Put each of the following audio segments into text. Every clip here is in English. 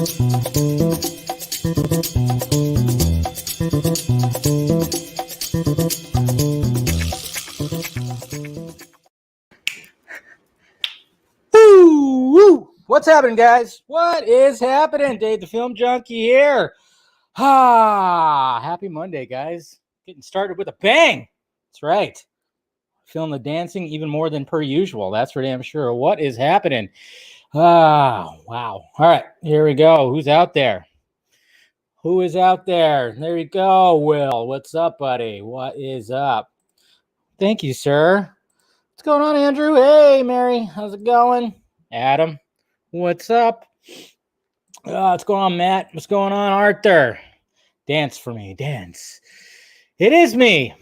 What's happening, guys? What is happening? Dave the Film Junkie here. Happy Monday, guys. Getting started with a bang. That's right. Feeling the dancing even more than per usual. That's for damn sure. What is happening? Wow. All right, here we go. Who's out there? Who is out there? There you go, Will. What's up, buddy? What is up? Thank you, sir. What's going on, Andrew? Hey, Mary. How's it going? Adam. What's up? What's going on, Matt? What's going on, Arthur? Dance for me. Dance. It is me.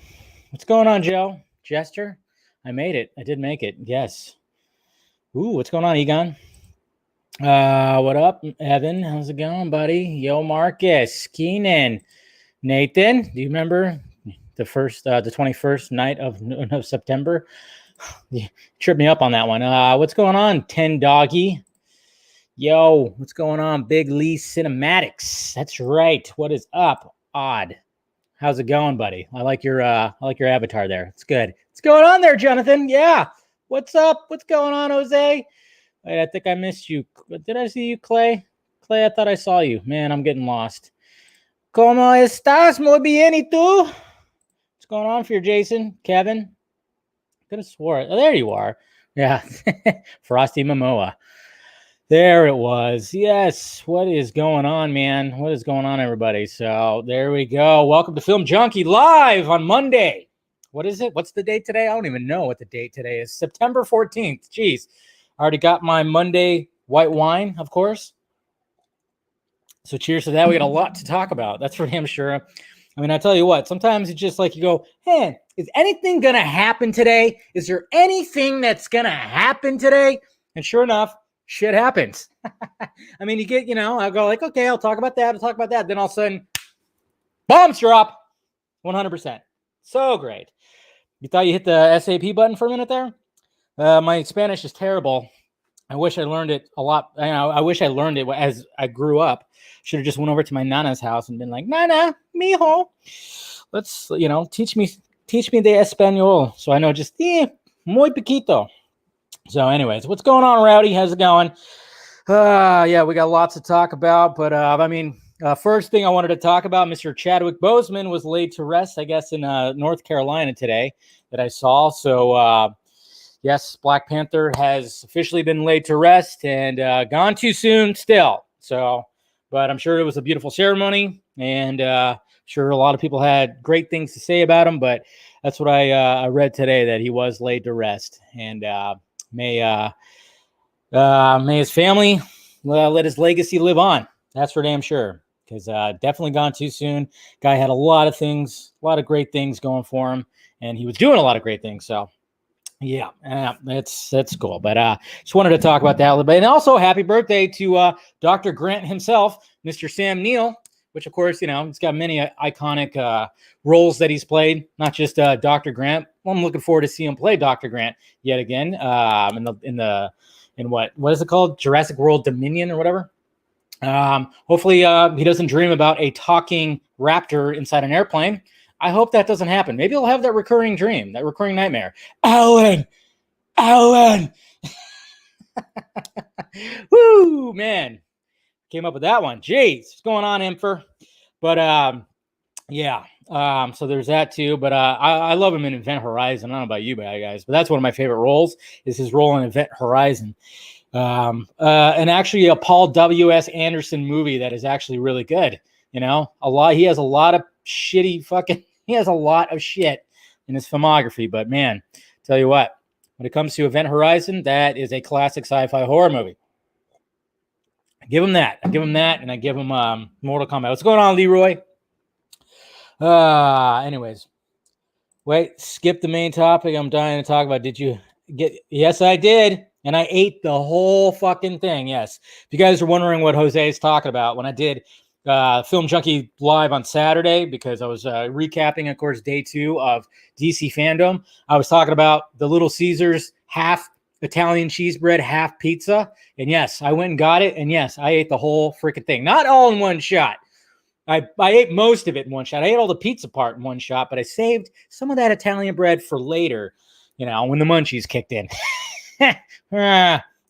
What's going on, Joe? Jester? I made it. I did make it. Yes. Ooh, what's going on, Egon? What up, Evan? How's it going, buddy? Yo, Marcus. Keenan. Nathan, do you remember the 21st night of September? You tripped me up on that one. What's going on, 10 Doggy? Yo, what's going on, Big Lee Cinematics? That's right. What is up, Odd? How's it going, buddy? I like your avatar there. It's good. What's going on there, Jonathan? Yeah. What's up? What's going on, Jose? Wait, I think I missed you. Did I see you, Clay? Clay, I thought I saw you. Man, I'm getting lost. ¿Cómo estás? Muy bien, ¿y tú? What's going on for you, Jason? Kevin? Could have swore it. Oh, there you are. Yeah. Frosty Momoa. There it was. Yes. What is going on, man? What is going on, everybody? So there we go. Welcome to Film Junkie live on Monday. What is it? What's the date today? I don't even know what the date today is. September 14th. Jeez. I already got my Monday white wine, of course. So cheers to that. We got a lot to talk about. That's for damn sure. I mean, I tell you what, sometimes it's just like you go, hey, is anything going to happen today? Is there anything that's going to happen today? And sure enough, shit happens. I mean, you get, I'll go like, okay, I'll talk about that. Then all of a sudden, bombs drop 100%. So great. You thought you hit the SAP button for a minute there? My Spanish is terrible. I wish I learned it a lot. I wish I learned it as I grew up. Should have just went over to my nana's house and been like, Nana, mijo, let's, teach me de español. So I know just, muy poquito. So anyways, what's going on, Rowdy? How's it going? Yeah, we got lots to talk about. But, first thing I wanted to talk about, Mr. Chadwick Boseman was laid to rest, I guess, in North Carolina today that I saw. So, yes, Black Panther has officially been laid to rest and gone too soon still. So, but I'm sure it was a beautiful ceremony. And sure a lot of people had great things to say about him. But that's what I read today, that he was laid to rest. And may his family let his legacy live on. That's for damn sure. Because definitely gone too soon. Guy had a lot of great things going for him. And he was doing a lot of great things. So, yeah, that's cool. But just wanted to talk about that a little bit. And also, happy birthday to Dr. Grant himself, Mr. Sam Neill, which, of course, he's got many iconic roles that he's played, not just Dr. Grant. Well, I'm looking forward to see him play Dr. Grant yet again in what is it called? Jurassic World Dominion or whatever. Hopefully he doesn't dream about a talking raptor inside an airplane. I hope that doesn't happen. Maybe he'll have that recurring dream, that recurring nightmare. Alan. Woo, man. Came up with that one. Jeez, what's going on, Emperor? But yeah. So there's that too. But I love him in Event Horizon. I don't know about you guys, but that's one of my favorite roles, is his role in Event Horizon. And actually a Paul W.S. Anderson movie that is actually really good. He has a lot of he has a lot of shit in his filmography, but man, tell you what, when it comes to Event Horizon, that is a classic sci-fi horror movie. I give him that, and I give him Mortal Kombat. What's going on, Leroy? Anyways, wait, skip the main topic. I'm dying to talk about. Did you get? Yes, I did. And I ate the whole fucking thing. Yes. If you guys are wondering what Jose is talking about, when I did Film Junkie live on Saturday, because I was recapping, of course, day 2 of DC fandom, I was talking about the Little Caesars half Italian cheese bread half pizza. And yes, I went and got it. And yes, I ate the whole freaking thing. Not all in one shot. I ate most of it in one shot. I ate all the pizza part in one shot, but I saved some of that Italian bread for later, when the munchies kicked in.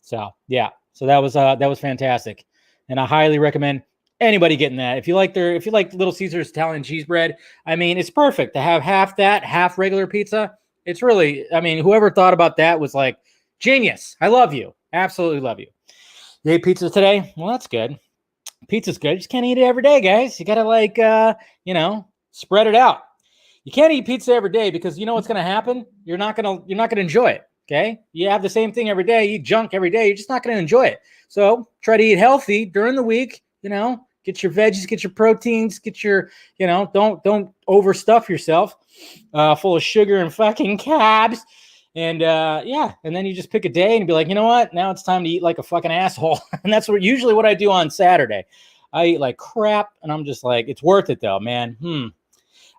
So yeah, so that was fantastic, and I highly recommend anybody getting that. If you like Little Caesars Italian cheese bread, I mean, it's perfect to have half that, half regular pizza. It's really, I mean, whoever thought about that was like genius. I love you, absolutely love you. You ate pizza today? Well, that's good. Pizza's good. You just can't eat it every day, guys. You gotta spread it out. You can't eat pizza every day because you know what's gonna happen? You're not gonna enjoy it. Okay. You have the same thing every day, eat junk every day. You're just not gonna enjoy it. So try to eat healthy during the week, get your veggies, get your proteins, get your, don't overstuff yourself full of sugar and fucking carbs. And and then you just pick a day and be like, you know what? Now it's time to eat like a fucking asshole. And that's usually what I do on Saturday. I eat like crap, and I'm just like, it's worth it though, man.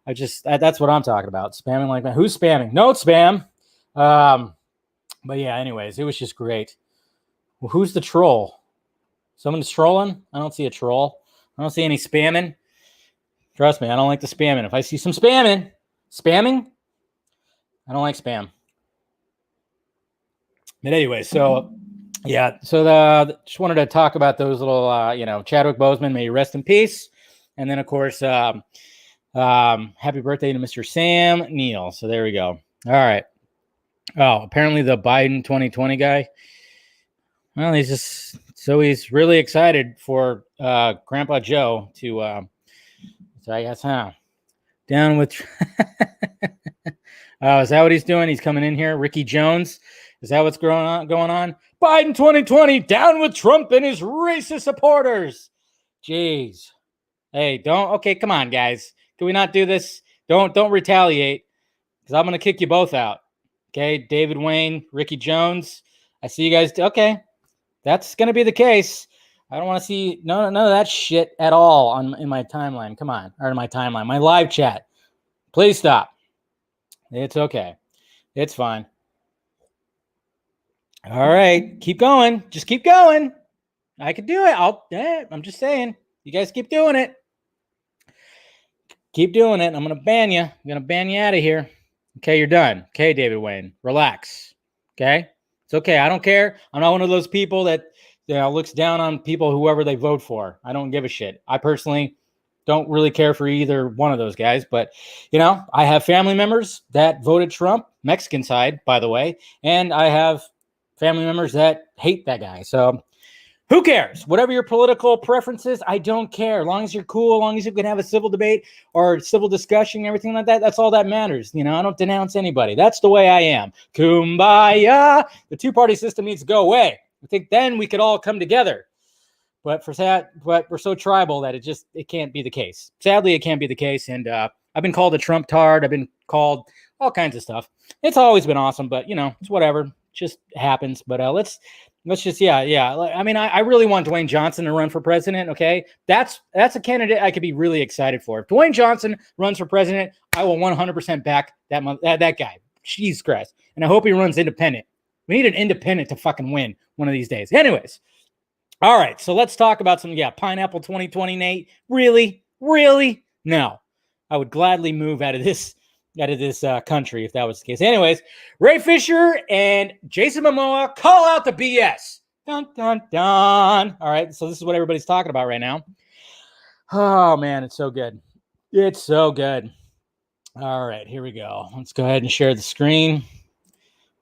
That's what I'm talking about. Spamming like that. Who's spamming? No spam. But yeah, anyways, it was just great. Well, who's the troll? Someone's trolling? I don't see a troll. I don't see any spamming. Trust me, I don't like the spamming. If I see some spamming, I don't like spam. But anyway, so yeah, so just wanted to talk about those little, Chadwick Boseman, may you rest in peace. And then, of course, happy birthday to Mr. Sam Neill. So there we go. All right. Oh, apparently the Biden 2020 guy. Well, he's really excited for Grandpa Joe to, so I guess, down with. Is that what he's doing? He's coming in here. Ricky Jones. Is that what's going on? Biden 2020 down with Trump and his racist supporters. Jeez. Hey, okay, come on, guys. Can we not do this? Don't retaliate, because I'm going to kick you both out. Okay, David Wayne, Ricky Jones. I see you guys. Okay, that's going to be the case. I don't want to see none of that shit at all in my timeline. Come on, or in my timeline, my live chat. Please stop. It's okay. It's fine. All right, keep going. Just keep going. I can do it. I'm just saying. You guys keep doing it. Keep doing it. I'm going to ban you. I'm going to ban you out of here. Okay, you're done. Okay, David Wayne. Relax. Okay? It's okay. I don't care. I'm not one of those people that looks down on people, whoever they vote for. I don't give a shit. I personally don't really care for either one of those guys. But, I have family members that voted Trump, Mexican side, by the way. And I have family members that hate that guy. So who cares? Whatever your political preferences, I don't care. As long as you're cool, as long as you can have a civil debate or civil discussion and everything like that, that's all that matters. I don't denounce anybody. That's the way I am. Kumbaya. The two-party system needs to go away. I think then we could all come together. But we're so tribal that it can't be the case. Sadly, it can't be the case. And I've been called a Trump tard. I've been called all kinds of stuff. It's always been awesome, but it's whatever. Just happens. But let's just I mean, I really want Dwayne Johnson to run for president. Okay, that's a candidate I could be really excited for. If Dwayne Johnson runs for president, I will 100% back that guy. Jesus Christ. And I hope he runs independent. We need an independent to fucking win one of these days. Anyways, all right, so let's talk about some Pineapple 2020. Nate, really no, I would gladly move out of this country if that was the case. Anyways, Ray Fisher and Jason Momoa call out the BS. Dun, dun, dun. All right, so this is what everybody's talking about right now. Oh, man, it's so good. It's so good. All right, here we go. Let's go ahead and share the screen.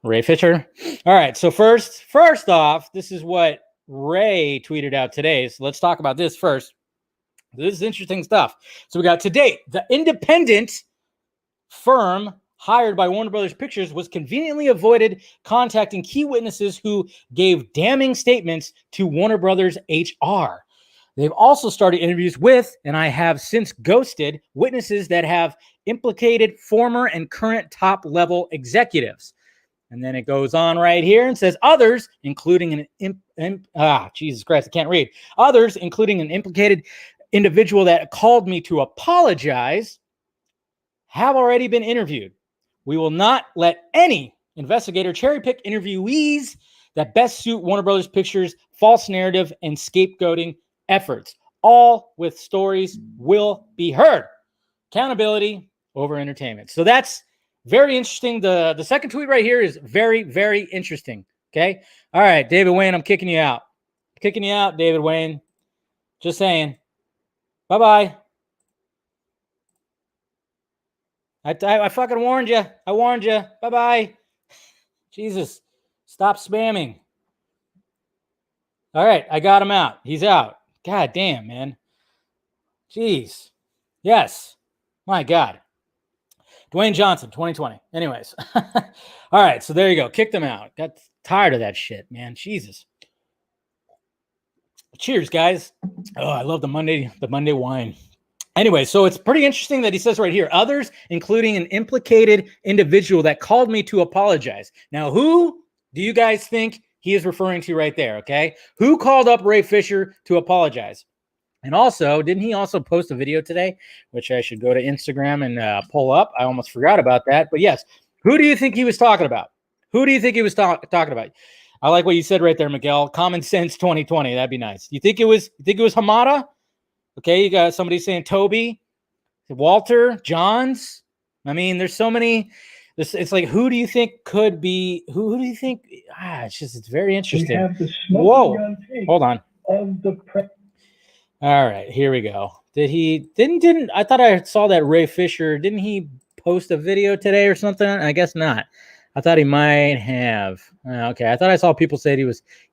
Ray Fisher. All right, so first off, this is what Ray tweeted out today. So let's talk about this first. This is interesting stuff. So we got to date, the independent firm hired by Warner Brothers Pictures was conveniently avoided contacting key witnesses who gave damning statements to Warner Brothers HR. They've also started interviews with, and I have since ghosted, witnesses that have implicated former and current top-level executives. And then it goes on right here and says others, including Jesus Christ, I can't read. Others, including an implicated individual that called me to apologize, have already been interviewed. We will not let any investigator cherry-pick interviewees that best suit Warner Brothers Pictures' false narrative and scapegoating efforts. All with stories will be heard. Accountability over entertainment. So that's very interesting. The second tweet right here is very, very interesting. Okay. All right, David Wayne, I'm kicking you out. Kicking you out, David Wayne. Just saying. Bye-bye. I fucking warned you. I warned you. Bye-bye. Jesus. Stop spamming. All right, I got him out. He's out. God damn, man. Jeez. Yes. My God. Dwayne Johnson, 2020. Anyways. All right, so there you go. Kicked him out. Got tired of that shit, man. Jesus. Cheers, guys. Oh, I love the Monday wine. Anyway, so it's pretty interesting that he says right here, others, including an implicated individual that called me to apologize. Now, who do you guys think he is referring to right there, okay? Who called up Ray Fisher to apologize? And also, didn't he also post a video today, which I should go to Instagram and pull up? I almost forgot about that. But yes, who do you think he was talking about? Who do you think he was talking about? I like what you said right there, Miguel. Common sense 2020. That'd be nice. You think it was Hamada? Okay, you got somebody saying Toby, Walter, Johns. I mean, there's so many. It's like, who do you think could be? Who do you think? It's very interesting. We have the Whoa, hold on. Of the All right, here we go. Didn't I thought I saw that Ray Fisher, didn't he post a video today or something? I guess not. I thought he might have. Okay, I thought I saw people say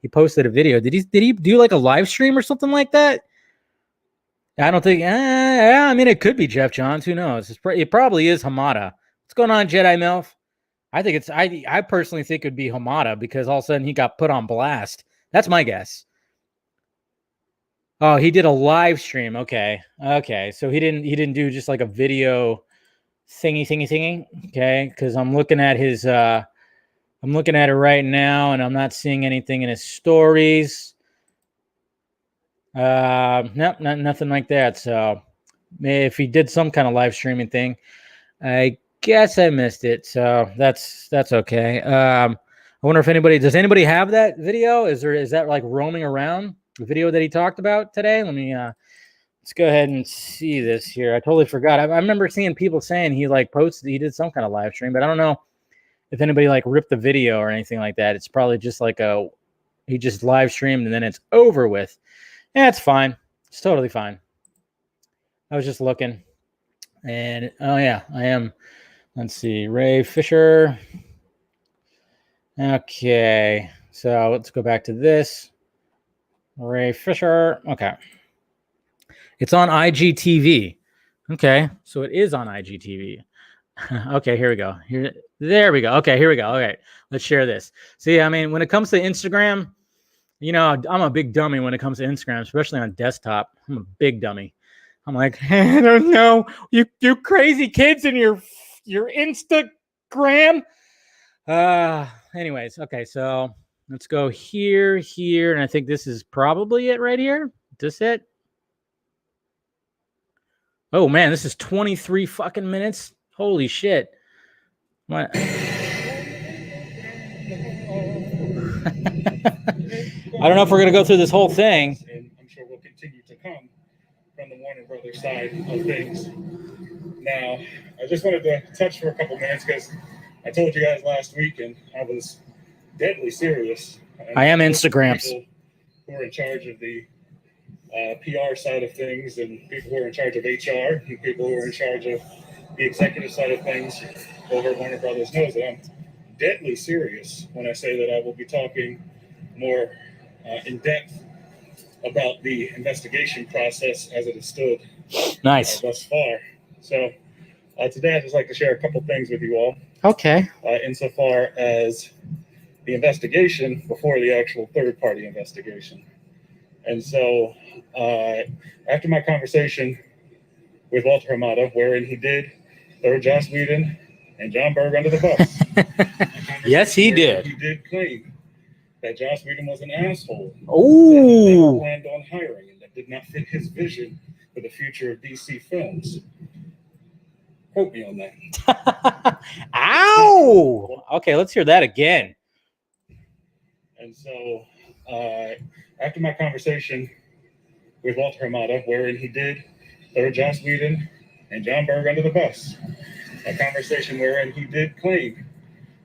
he posted a video. Did he do like a live stream or something like that? I don't think. Yeah, I mean, it could be Jeff Johns. Who knows? It probably is Hamada. What's going on, Jedi Milf? I think it's. I personally think it would be Hamada because all of a sudden he got put on blast. That's my guess. Oh, he did a live stream. Okay. So he didn't do just like a video thingy. Okay, because I'm looking at his. I'm looking at it right now, and I'm not seeing anything in his stories. Nope, nothing like that. So if he did some kind of live streaming thing, I guess I missed it. So that's okay. I wonder if does anybody have that video? Is that like roaming around the video that he talked about today? Let me let's go ahead and see this here. I totally forgot. I remember seeing people saying he like posted, he did some kind of live stream, but I don't know if anybody like ripped the video or anything like that. It's probably just like he just live streamed and then it's over with. Yeah, it's fine. It's totally fine. I was just looking. And, oh, yeah, I am. Let's see. Ray Fisher. Okay. So let's go back to this. Ray Fisher. Okay. It's on IGTV. Okay. So it is on IGTV. Okay, here we go. There we go. Okay, here we go. Okay. Let's share this. See, I mean, when it comes to Instagram, you know, I'm a big dummy when it comes to Instagram, especially on desktop. I'm a big dummy. I'm like, I don't know, you crazy kids in your Instagram. Anyways, okay, so let's go here, and I think this is probably it right here. Is this it? Oh man, this is 23 fucking minutes. Holy shit. What? I don't know if we're going to go through this whole thing. And I'm sure we'll continue to come from the Warner Brothers side of things. Now, I just wanted to touch for a couple minutes because I told you guys last week, and I was deadly serious. I am Instagrams. People who are in charge of the PR side of things, and people who are in charge of HR, and people who are in charge of the executive side of things over at Warner Brothers knows that I'm deadly serious when I say that I will be talking more in depth about the investigation process as it has stood nice thus far. So today I'd just like to share a couple things with you all. Okay. Insofar as the investigation before the actual third-party investigation. And so after my conversation with Walter Hamada, wherein he did throw Joss Whedon and John Berg under the bus. Yes, he did. He did claim that Joss Whedon was an asshole. Oh. That he never planned on hiring and that did not fit his vision for the future of DC films. Quote me on that. Ow! Okay, let's hear that again. And so, after my conversation with Walter Hamada, wherein he did throw Joss Whedon and John Berg under the bus, a conversation wherein he did claim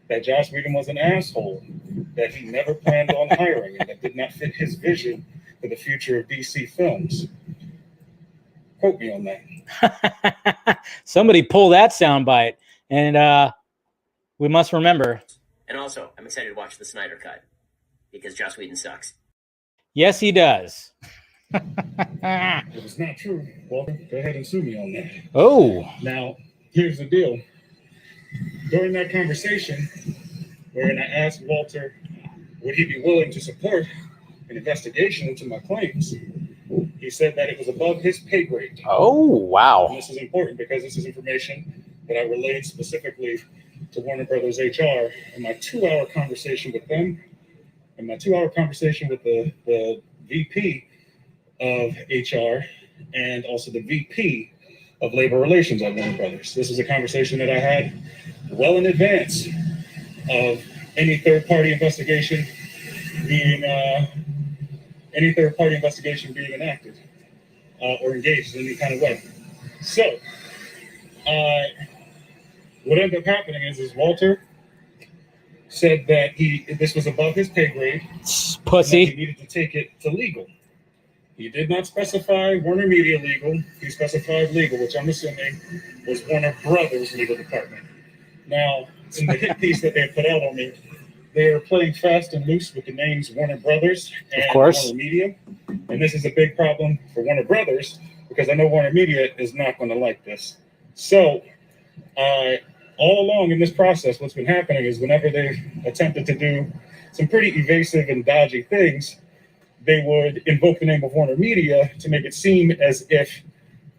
that Joss Whedon was an asshole, that he never planned on hiring, and that did not fit his vision for the future of DC films. Quote me on that. Somebody pull that soundbite, and we must remember. And also, I'm excited to watch the Snyder Cut because Joss Whedon sucks. Yes, he does. If it's not true, Walter, go ahead and sue me on that. Oh. Now, here's the deal. During that conversation, wherein I asked Walter, would he be willing to support an investigation into my claims, he said that it was above his pay grade. Oh, wow. And this is important because this is information that I relayed specifically to Warner Brothers HR in my 2-hour conversation with them, and my 2-hour conversation with the VP of HR and also the VP of Labor Relations at Warner Brothers. This is a conversation that I had well in advance of any third-party investigation being enacted or engaged in any kind of way. So, what ended up happening is Walter said that this was above his pay grade. Pussy. He needed to take it to legal. He did not specify Warner Media Legal. He specified legal, which I'm assuming was Warner Brothers Legal Department. Now, in the hit piece that they put out on me, they are playing fast and loose with the names Warner Brothers and Warner Media. And this is a big problem for Warner Brothers because I know Warner Media is not going to like this. So, all along in this process, what's been happening is whenever they've attempted to do some pretty evasive and dodgy things, they would invoke the name of Warner Media to make it seem as if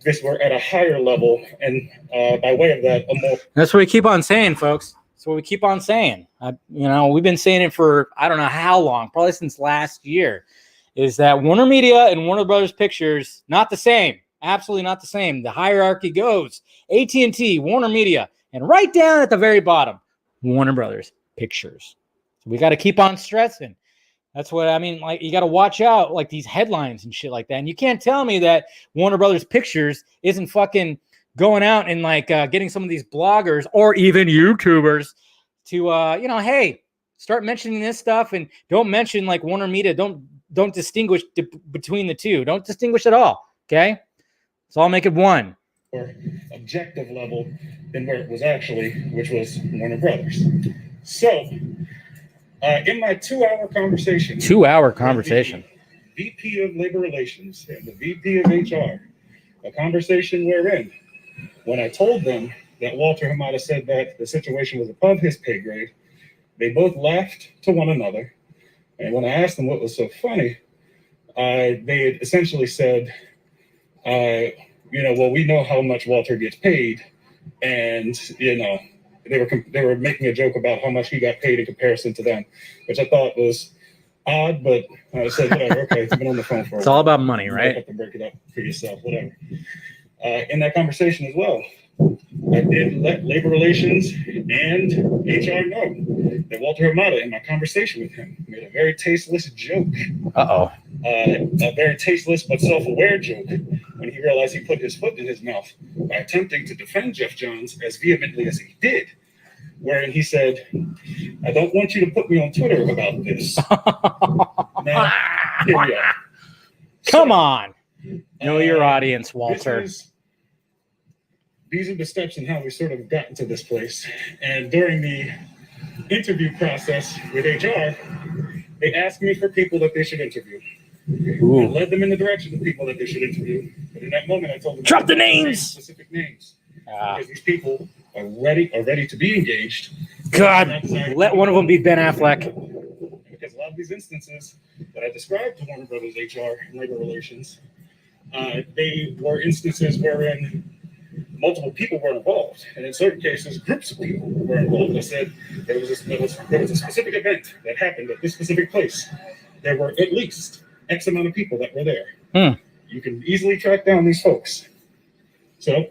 this were at a higher level, and by way of that, a more... That's what we keep on saying, folks. That's what we keep on saying. We've been saying it for I don't know how long, probably since last year, is that Warner Media and Warner Brothers Pictures, not the same. Absolutely not the same. The hierarchy goes AT&T, Warner Media, and right down at the very bottom, Warner Brothers Pictures. So we got to keep on stressing. That's what I mean. Like, you got to watch out, like these headlines and shit like that. And you can't tell me that Warner Brothers Pictures isn't fucking going out and like getting some of these bloggers or even YouTubers to, hey, start mentioning this stuff and don't mention like Warner Media. Don't distinguish between the two. Don't distinguish at all. Okay, so I'll make it one. Or objective level than where it was actually, which was Warner Brothers. So. In my 2-hour conversation, VP of Labor Relations and the VP of HR, a conversation wherein, when I told them that Walter Hamada said that the situation was above his pay grade, they both laughed to one another. And when I asked them what was so funny, they had essentially said, well, we know how much Walter gets paid, and they were making a joke about how much he got paid in comparison to them, which I thought was odd, but I said, whatever, okay, you've been on the phone for a while. It's all about money, right? You have to break it up for yourself, whatever. In that conversation as well, I did let Labor Relations and HR know that Walter Hamada, in my conversation with him, made a very tasteless joke. A very tasteless but self-aware joke when he realized he put his foot in his mouth by attempting to defend Jeff Johns as vehemently as he did, wherein he said, I don't want you to put me on Twitter about this. Now, here we are. Come on. Know your audience, Walter. These are the steps in how we sort of gotten to this place. And during the interview process with HR, they asked me for people that they should interview. I led them in the direction of people that they should interview. But in that moment, I told them, drop the names, specific names, because these people are ready to be engaged. God, let one of them be Ben Affleck. Because a lot of these instances that I described to Warner Brothers HR and Labor Relations, they were instances wherein multiple people were involved, and in certain cases, groups of people were involved. I said there was a specific event that happened at this specific place. There were at least X amount of people that were there. You can easily track down these folks. So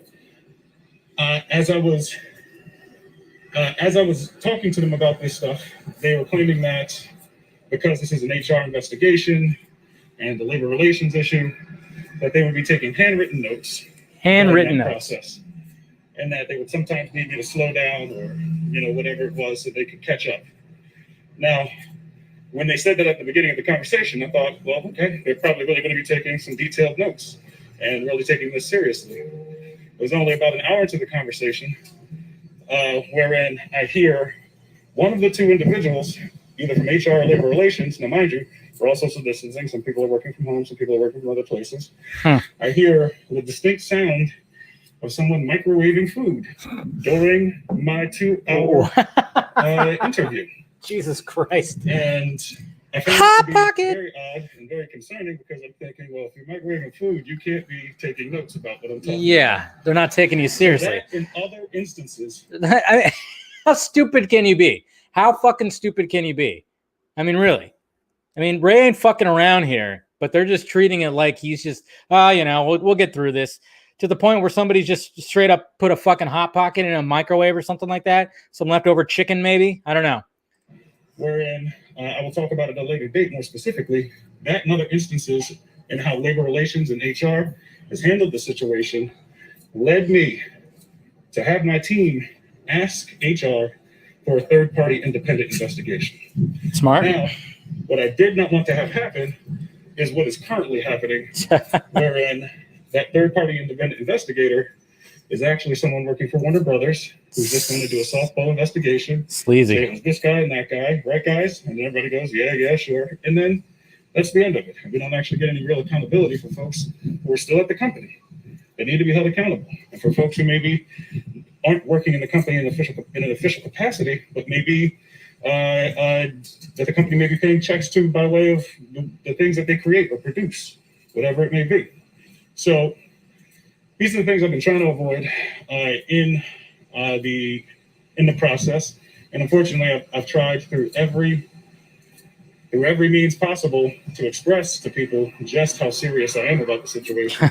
as I was talking to them about this stuff, they were claiming that because this is an HR investigation and the labor relations issue, that they would be taking handwritten notes. Handwritten during that notes. process, and that they would sometimes need me to slow down or whatever it was so they could catch up. Now, when they said that at the beginning of the conversation, I thought, well, okay, they're probably really going to be taking some detailed notes and really taking this seriously. It was only about an hour into the conversation wherein I hear one of the two individuals, either from HR or labor relations, now mind you, we're all social distancing. Some people are working from home, some people are working from other places. I hear the distinct sound of someone microwaving food during my 2-hour interview. Jesus Christ. And I found it to be very odd and very concerning because I'm thinking, well, if you're microwaving food, you can't be taking notes about what I'm talking about. Yeah, they're not taking you seriously. That, in other instances. How stupid can you be? How fucking stupid can you be? I mean, really. I mean, Ray ain't fucking around here, but they're just treating it like he's just, we'll get through this, to the point where somebody just straight up put a fucking Hot Pocket in a microwave or something like that. Some leftover chicken, maybe. I don't know. Wherein I will talk about at a later date more specifically, that and other instances in how labor relations and HR has handled the situation led me to have my team ask HR for a third-party independent investigation. Smart. Now, what I did not want to have happen is what is currently happening, wherein that third-party independent investigator is actually someone working for Warner Brothers who's just going to do a softball investigation. Sleazy. Say it was this guy and that guy, right, guys? And then everybody goes, yeah, sure. And then that's the end of it. We don't actually get any real accountability for folks who are still at the company. They need to be held accountable. And for folks who maybe aren't working in the company in an official capacity, but maybe that the company may be paying checks to by way of the things that they create or produce, whatever it may be. So these are the things I've been trying to avoid in the process, and unfortunately, I've tried through every means possible to express to people just how serious I am about the situation.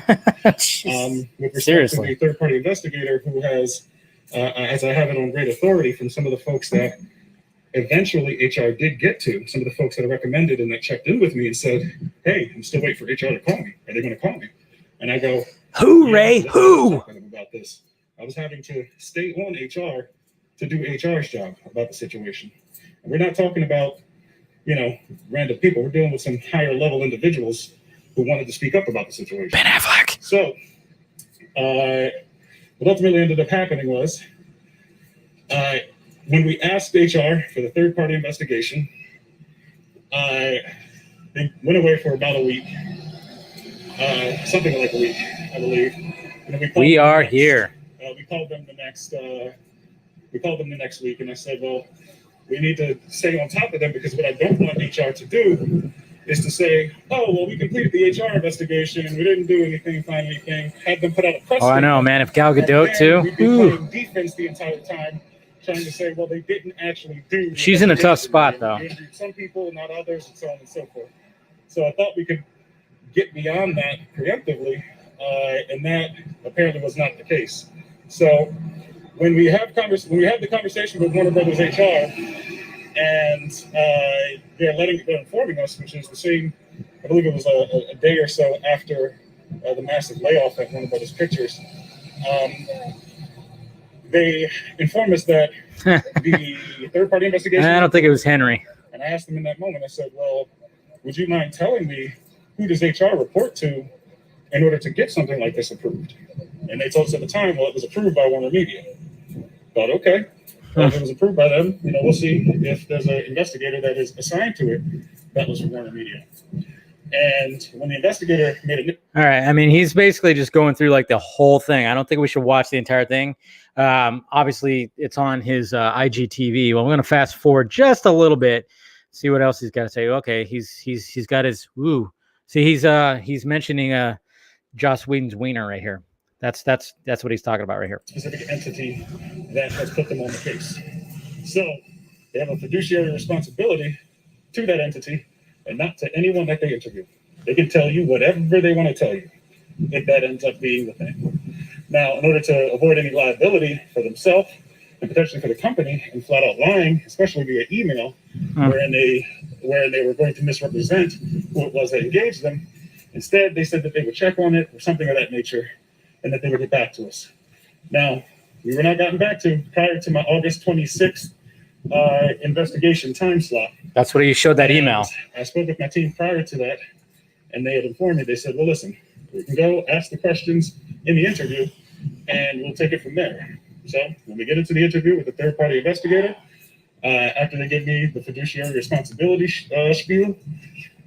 With respect to the third-party investigator who has, as I have it on great authority from some of the folks that eventually HR did get to, some of the folks that I recommended and that checked in with me and said, "Hey, I'm still waiting for HR to call me. Are they going to call me?" And I go, "Who, Ray? Who?" About this, I was having to stay on HR to do HR's job about the situation. And we're not talking about, random people. We're dealing with some higher level individuals who wanted to speak up about the situation. Ben Affleck. So, what ultimately ended up happening was, when we asked HR for the third-party investigation, they went away for about a week, something like a week, I believe. We are here. We called them the next week, and I said, well, we need to stay on top of them because what I don't want HR to do is to say, oh, well, we completed the HR investigation and we didn't do anything, find anything, had them put out a press statement. I know, man. If Gal Gadot, too. We'd be playing defense the entire time, trying to say, well, they didn't actually do. She's in a tough spot, though. They interviewed some people, not others, and so on and so forth. So I thought we could get beyond that preemptively, and that apparently was not the case. So when we had the conversation with Warner Brothers HR, and they're informing us, which is the same, I believe it was a day or so after the massive layoff at Warner Brothers Pictures. They informed us that the third-party investigation. I don't think it was Henry. And I asked them in that moment. I said, "Well, would you mind telling me who does HR report to in order to get something like this approved?" And they told us at the time, "Well, it was approved by Warner Media." Thought, okay. Well, if it was approved by them, we'll see if there's an investigator that is assigned to it that was from Warner Media. And when the investigator made it. All right. I mean, he's basically just going through like the whole thing. I don't think we should watch the entire thing. Obviously, it's on his IGTV. Well, I'm going to fast forward just a little bit, see what else he's got to say. Okay, he's got his woo. See, he's mentioning Joss Whedon's wiener right here. That's what he's talking about right here. Specific entity that has put them on the case. So they have a fiduciary responsibility to that entity and not to anyone that they interview. They can tell you whatever they want to tell you if that ends up being the thing. Now, in order to avoid any liability for themselves and potentially for the company, and flat out lying, especially via email, wherein they were going to misrepresent who it was that engaged them, instead they said that they would check on it or something of that nature, and that they would get back to us. Now, we were not gotten back to prior to my August 26th investigation time slot. That's what you showed that email. I spoke with my team prior to that, and they had informed me. They said, well, listen, we can go ask the questions in the interview, and we'll take it from there. So when we get into the interview with the third-party investigator, after they give me the fiduciary responsibility spiel,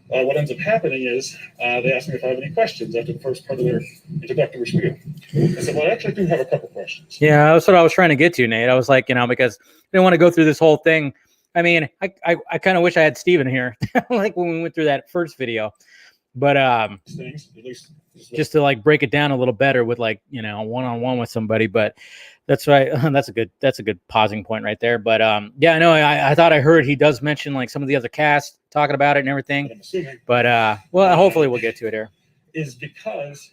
what ends up happening is they ask me if I have any questions after the first part of their introductory spiel. I said, well, I actually do have a couple questions. Yeah, that's what I was trying to get to, Nate. I was like, because I didn't want to go through this whole thing. I mean, I kind of wish I had Steven here, like when we went through that first video. But Things, at least just to like break it down a little better with like, one-on-one with somebody. But that's right. That's a good pausing point right there. But yeah, I know I thought I heard he does mention like some of the other cast talking about it and everything. I'm assuming, but well, hopefully we'll get to it here. Is because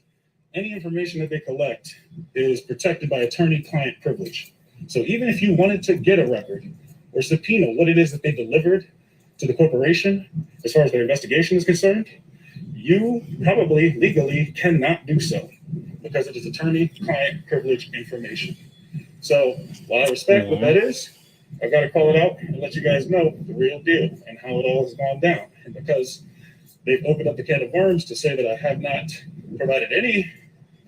any information that they collect is protected by attorney-client privilege. So even if you wanted to get a record or subpoena what it is that they delivered to the corporation as far as their investigation is concerned, you probably legally cannot do so because it is attorney-client privilege information. So while I respect what that is, I've got to call it out and let you guys know the real deal and how it all has gone down. And because they've opened up the can of worms to say that I have not provided any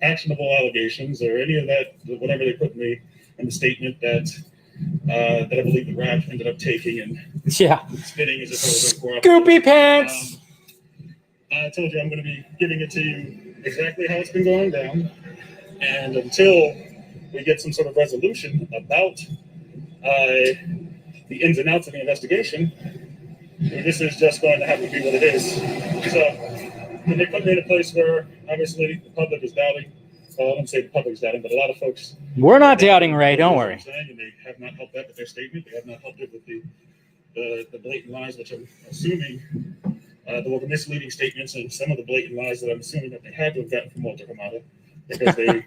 actionable allegations or any of that, whatever they put in the statement that I believe the rap ended up taking and spinning as if it was uncooperative. Scoopy pants. I told you I'm going to be giving it to you exactly how it's been going down, and until we get some sort of resolution about the ins and outs of the investigation, this is just going to have to be what it is. So they put me in a place where obviously the public is doubting. Well, I don't say the public is doubting, but a lot of folks. We're not doubting, Ray. Don't worry. And they have not helped that with their statement. They have not helped it with the blatant lies, which I'm assuming the misleading statements and some of the blatant lies that I'm assuming that they had to have gotten from Walter Hamada, because they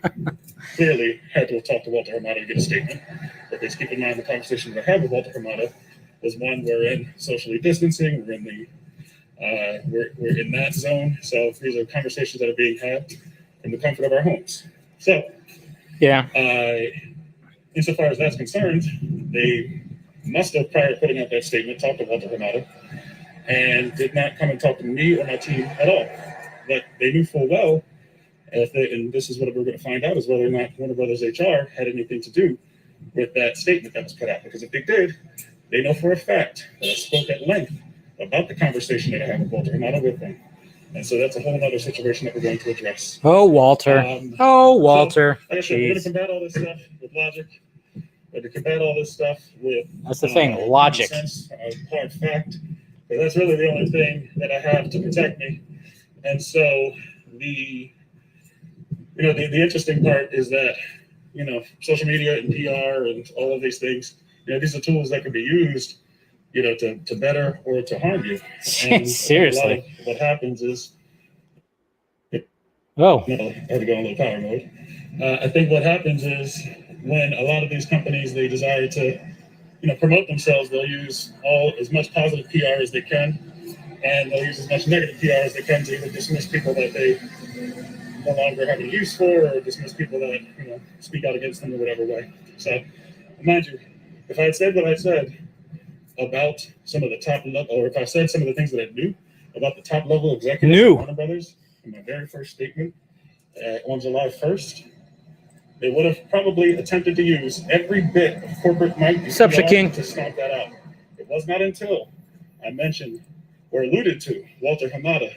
clearly had to have talked to Walter Hamada to get a statement. But please keep in mind the conversation that I had with Walter Hamada was one we're socially distancing. We're in we're in that zone. So these are conversations that are being had in the comfort of our homes. So yeah, insofar as that's concerned, they must have, prior to putting out that statement, talked to Walter Hamada and did not come and talk to me or my team at all. But they knew full well, and this is what we're going to find out, is whether or not Warner Brothers HR had anything to do with that statement that was put out. Because if they did, they know for a fact that I spoke at length about the conversation that I had with Walter Hamada with them. And so that's a whole other situation that we're going to address. Oh, Walter. Walter. So, like I said, we're going to combat all this stuff with logic. We're going to combat all this stuff with... That's the thing, logic. Sense, hard fact. Because that's really the only thing that I have to protect me. And so the interesting part is that, social media and PR and all of these things, these are tools that can be used, to better or to harm you. And seriously, what happens is, I had to go in low power mode. I think what happens is when a lot of these companies, they desire to, promote themselves, they'll use as much positive PR as they can, and they'll use as much negative PR as they can to either dismiss people that they no longer have a use for, or dismiss people that speak out against them in whatever way. So, mind you, if I had said what I said about some of the top level, or if I said some of the things that I knew about the top level executives of Warner Brothers in my very first statement on July 1st, they would have probably attempted to use every bit of corporate might to stomp that out. It was not until I mentioned or alluded to Walter Hamada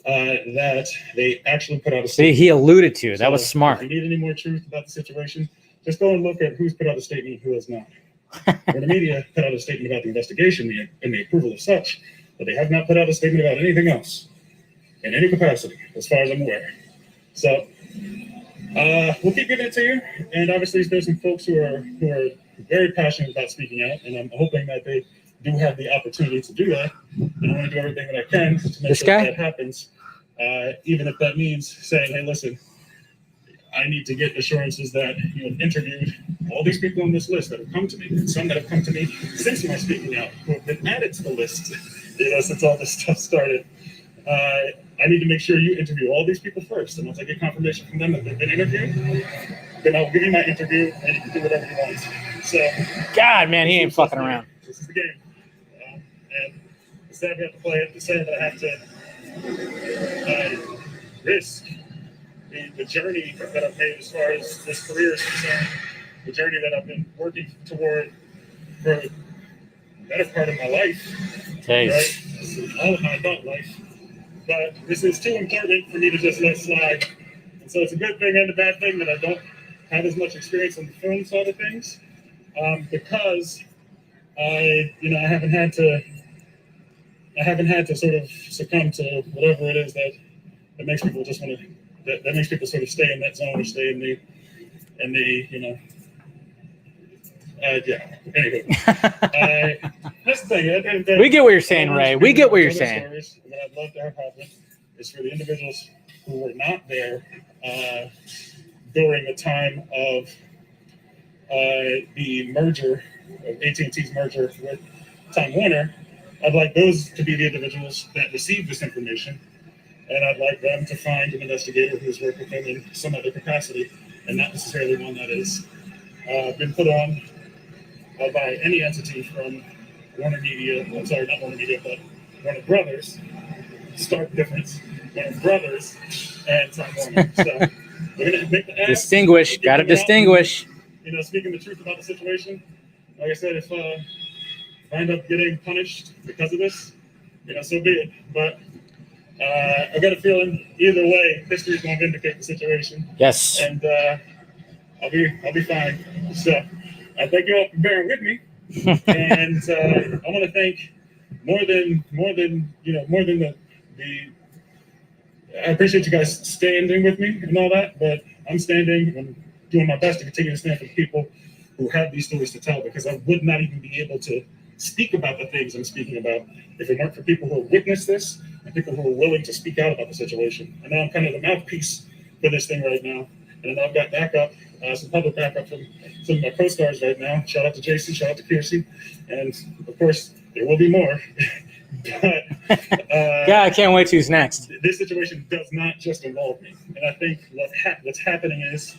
that they actually put out a statement. He alluded to. That was smart. If you need any more truth about the situation, just go and look at who's put out a statement and who has not. When the media put out a statement about the investigation and the approval of such, but they have not put out a statement about anything else in any capacity, as far as I'm aware. So we'll keep giving it to you. And obviously, there's some folks who are very passionate about speaking out, and I'm hoping that they do have the opportunity to do that. And I want to do everything that I can to make sure that happens, even if that means saying, hey, listen, I need to get assurances that you have interviewed all these people on this list that have come to me, and some that have come to me since my speaking out, who have been added to the list, since all this stuff started. I need to make sure you interview all these people first, and once I get confirmation from them that they've been interviewed, then I'll give you my interview, and you can do whatever you want. So, God, man, he ain't fucking around. This is the game, and it's sad we have to play it. It's sad that I have to risk the journey that I've made as far as this career is concerned, the journey that I've been working toward for the better part of my life, right? All of my adult life. But this is too important for me to just let slide. And so it's a good thing and a bad thing that I don't have as much experience on the film side of things, because I haven't had to sort of succumb to whatever it is that makes people just want to. That makes people sort of stay in that zone or stay in the Anyway, that's the thing. We get what you're saying, Ray. We get what you're saying. What I'd love to have happen is for the individuals who were not there during the time of the merger, of AT&T's merger with Time Warner. I'd like those to be the individuals that received this information. And I'd like them to find an investigator who's worked with them in some other capacity, and not necessarily one that has been put on by any entity from Warner Media. I'm sorry, not Warner Media, but Warner Brothers. Stark difference. Warner Brothers and Time Warner. So we're going to make the ask. Distinguish. Got to distinguish. Speaking the truth about the situation. Like I said, if I end up getting punished because of this, so be it. But I got a feeling either way, history is going to vindicate the situation. Yes. And I'll be fine. So I thank you all for bearing with me. And I want to thank more than the I appreciate you guys standing with me and all that, but I'm standing and doing my best to continue to stand for the people who have these stories to tell, because I would not even be able to speak about the things I'm speaking about if it weren't for people who have witnessed this and people who are willing to speak out about the situation. I know I'm kind of the mouthpiece for this thing right now, and I know I've got backup, some public backup from some of my co-stars right now. Shout out to Jason, shout out to Kiersey, and of course there will be more. But yeah, I can't wait to who's next. This situation does not just involve me, and I think what's happening is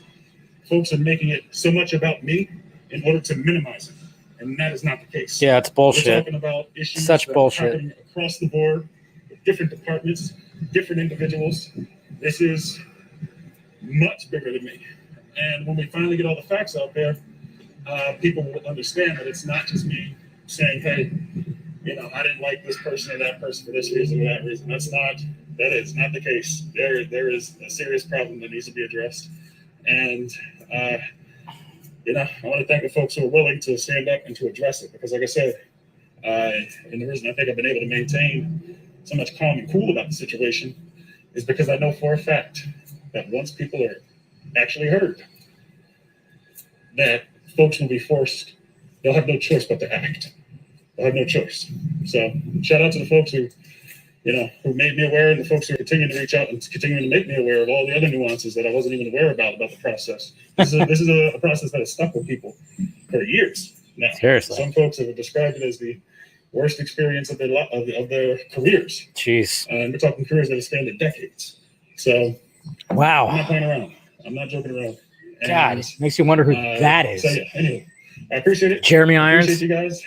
folks are making it so much about me in order to minimize it, and that is not the case. Yeah, it's bullshit. We're talking about issues Such that bullshit. are happening across the board, with different departments, different individuals. This is much bigger than me, and when we finally get all the facts out there, people will understand that it's not just me saying, "Hey, I didn't like this person or that person for this reason or that reason." That is not the case. There is a serious problem that needs to be addressed. And, I want to thank the folks who are willing to stand up and to address it. Because like I said, and the reason I think I've been able to maintain so much calm and cool about the situation is because I know for a fact that once people are actually heard, that folks will be forced, they'll have no choice but to act. I have no choice. So shout out to the folks who made me aware, and the folks who are continuing to reach out and continuing to make me aware of all the other nuances that I wasn't even aware about the process. This is a process that has stuck with people for years now. Seriously. Some folks have described it as the worst experience of their careers. Jeez. And we're talking careers that have spanned decades. So wow. I'm not playing around. I'm not joking around. And, God, makes you wonder who that is. So yeah, anyway. I appreciate it. Jeremy Irons. Appreciate you guys.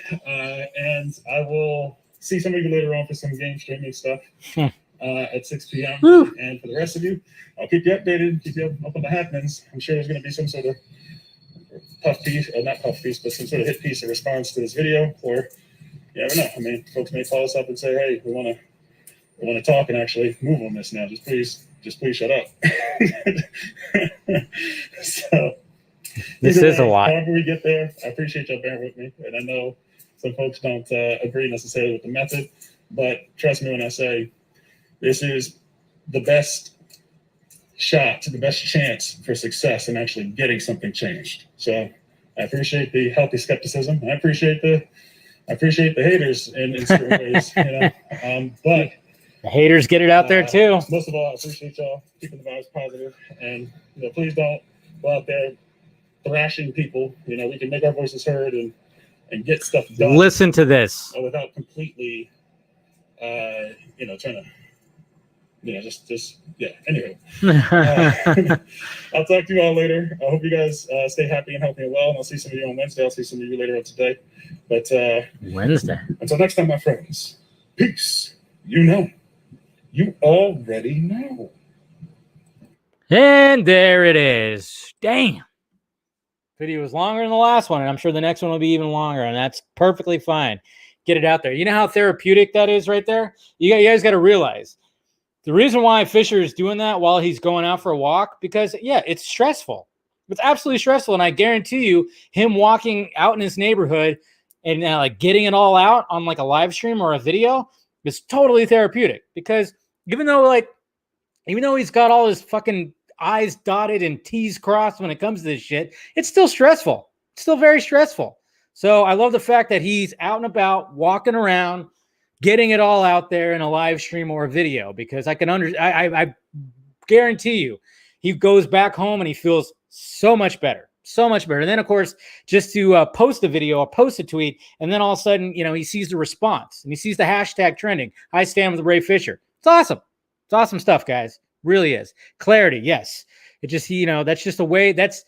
And I will see some of you later on for some game streaming stuff at 6 p.m. Woo. And for the rest of you, I'll keep you updated, keep you up on the happenings. I'm sure there's going to be some sort of puff piece, or not puff piece, but some sort of hit piece in response to this video. Or you never know. I mean, folks may call us up and say, "Hey, we want to talk and actually move on this now. Just please shut up." So. This is a lot. However we get there, I appreciate y'all bearing with me. And I know some folks don't agree necessarily with the method, but trust me when I say this is the best shot, the best chance for success in actually getting something changed. So I appreciate the healthy skepticism. I appreciate the haters in certain ways, but The haters get it out there too. Most of all, I appreciate y'all keeping the vibes positive, and please don't go out there thrashing people. We can make our voices heard and get stuff done. Listen to this without completely, trying to. Anyway, I'll talk to you all later. I hope you guys stay happy and healthy and well. And I'll see some of you on Wednesday. I'll see some of you later on today. But Wednesday. Until next time, my friends. Peace. You already know. And there it is. Damn. Video was longer than the last one, and I'm sure the next one will be even longer, and that's perfectly fine. Get it out there. You know how therapeutic that is right there? You guys got to realize. The reason why Fisher is doing that while he's going out for a walk, because, yeah, it's stressful. It's absolutely stressful, and I guarantee you him walking out in his neighborhood and getting it all out on a live stream or a video is totally therapeutic, because even though he's got all his fucking I's dotted and T's crossed when it comes to this shit, it's still stressful. It's still very stressful. So I love the fact that he's out and about, walking around, getting it all out there in a live stream or a video, because I guarantee you he goes back home and he feels so much better. So much better. And then, of course, just to post a video or post a tweet, and then all of a sudden, he sees the response and he sees the hashtag trending. I stand with Ray Fisher. It's awesome. It's awesome stuff, guys. Really is. Clarity, yes. It just, that's just a way, that's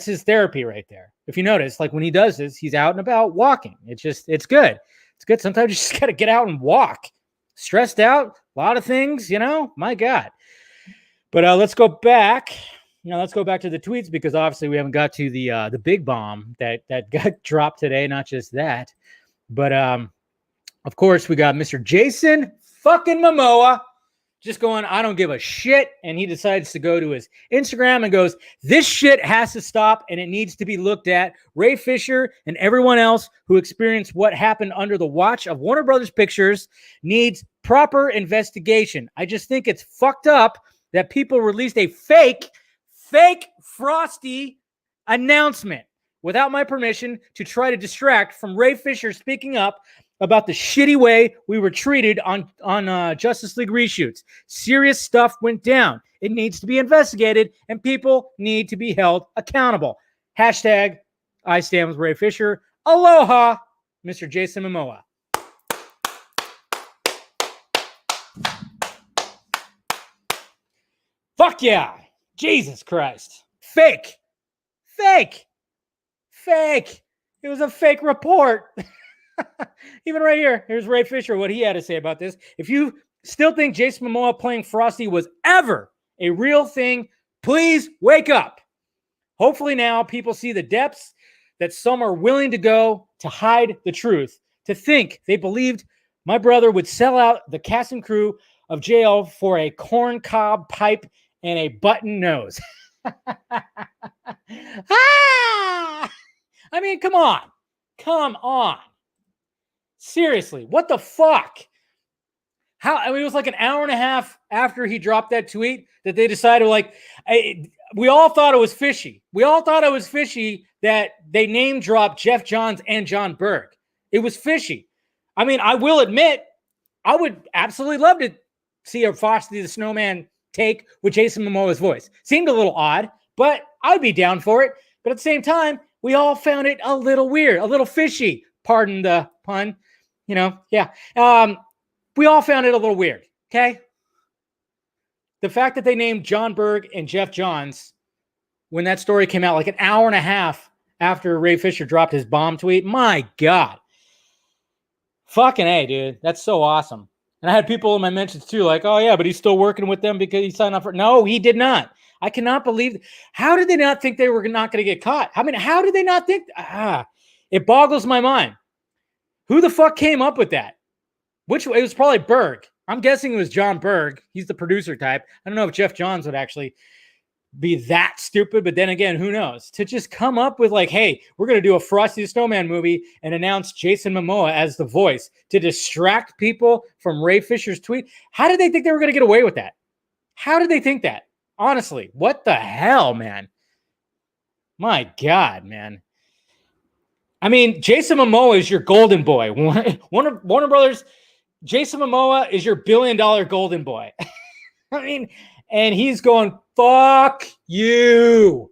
his therapy right there. If you notice, when he does this, he's out and about walking. It's good. It's good. Sometimes you just got to get out and walk. Stressed out, a lot of things, my God. But let's go back. Let's go back to the tweets, because obviously we haven't got to the big bomb that got dropped today. Not just that, but of course we got Mr. Jason fucking Momoa just going, I don't give a shit. And he decides to go to his Instagram and goes, this shit has to stop and it needs to be looked at. Ray Fisher and everyone else who experienced what happened under the watch of Warner Brothers Pictures needs proper investigation. I just think it's fucked up that people released a fake Frosty announcement without my permission to try to distract from Ray Fisher speaking up about the shitty way we were treated on Justice League reshoots. Serious stuff went down. It needs to be investigated, and people need to be held accountable. Hashtag I stand with Ray Fisher. Aloha, Mr. Jason Momoa. Fuck yeah. Jesus Christ. Fake. It was a fake report. Even right here, here's Ray Fisher, what he had to say about this. If you still think Jason Momoa playing Frosty was ever a real thing, please wake up. Hopefully now people see the depths that some are willing to go to hide the truth, to think they believed my brother would sell out the cast and crew of jail for a corn cob pipe and a button nose. I mean, come on. Seriously, what the fuck? It was an hour and a half after he dropped that tweet that they decided, we all thought it was fishy. We all thought it was fishy that they name dropped Jeff Johns and John Berg. It was fishy. I mean, I will admit, I would absolutely love to see a Frosty the Snowman take with Jason Momoa's voice. Seemed a little odd, but I'd be down for it. But at the same time, we all found it a little weird, a little fishy. Pardon the pun. Yeah. We all found it a little weird, okay? The fact that they named John Berg and Jeff Johns when that story came out an hour and a half after Ray Fisher dropped his bomb tweet, my God. Fucking A, dude. That's so awesome. And I had people in my mentions too, oh yeah, but he's still working with them because he signed up for... No, he did not. I cannot believe... How did they not think they were not going to get caught? I mean, how did they not think... It boggles my mind. Who the fuck came up with that? It was probably Berg. I'm guessing it was John Berg. He's the producer type. I don't know if Jeff Johns would actually be that stupid, but then again, who knows? To just come up with hey, we're going to do a Frosty the Snowman movie and announce Jason Momoa as the voice to distract people from Ray Fisher's tweet. How did they think they were going to get away with that? How did they think that? Honestly, what the hell, man? My God, man. I mean, Jason Momoa is your golden boy. Warner Brothers Jason Momoa is your $1 billion golden boy. I mean, and he's going, fuck you.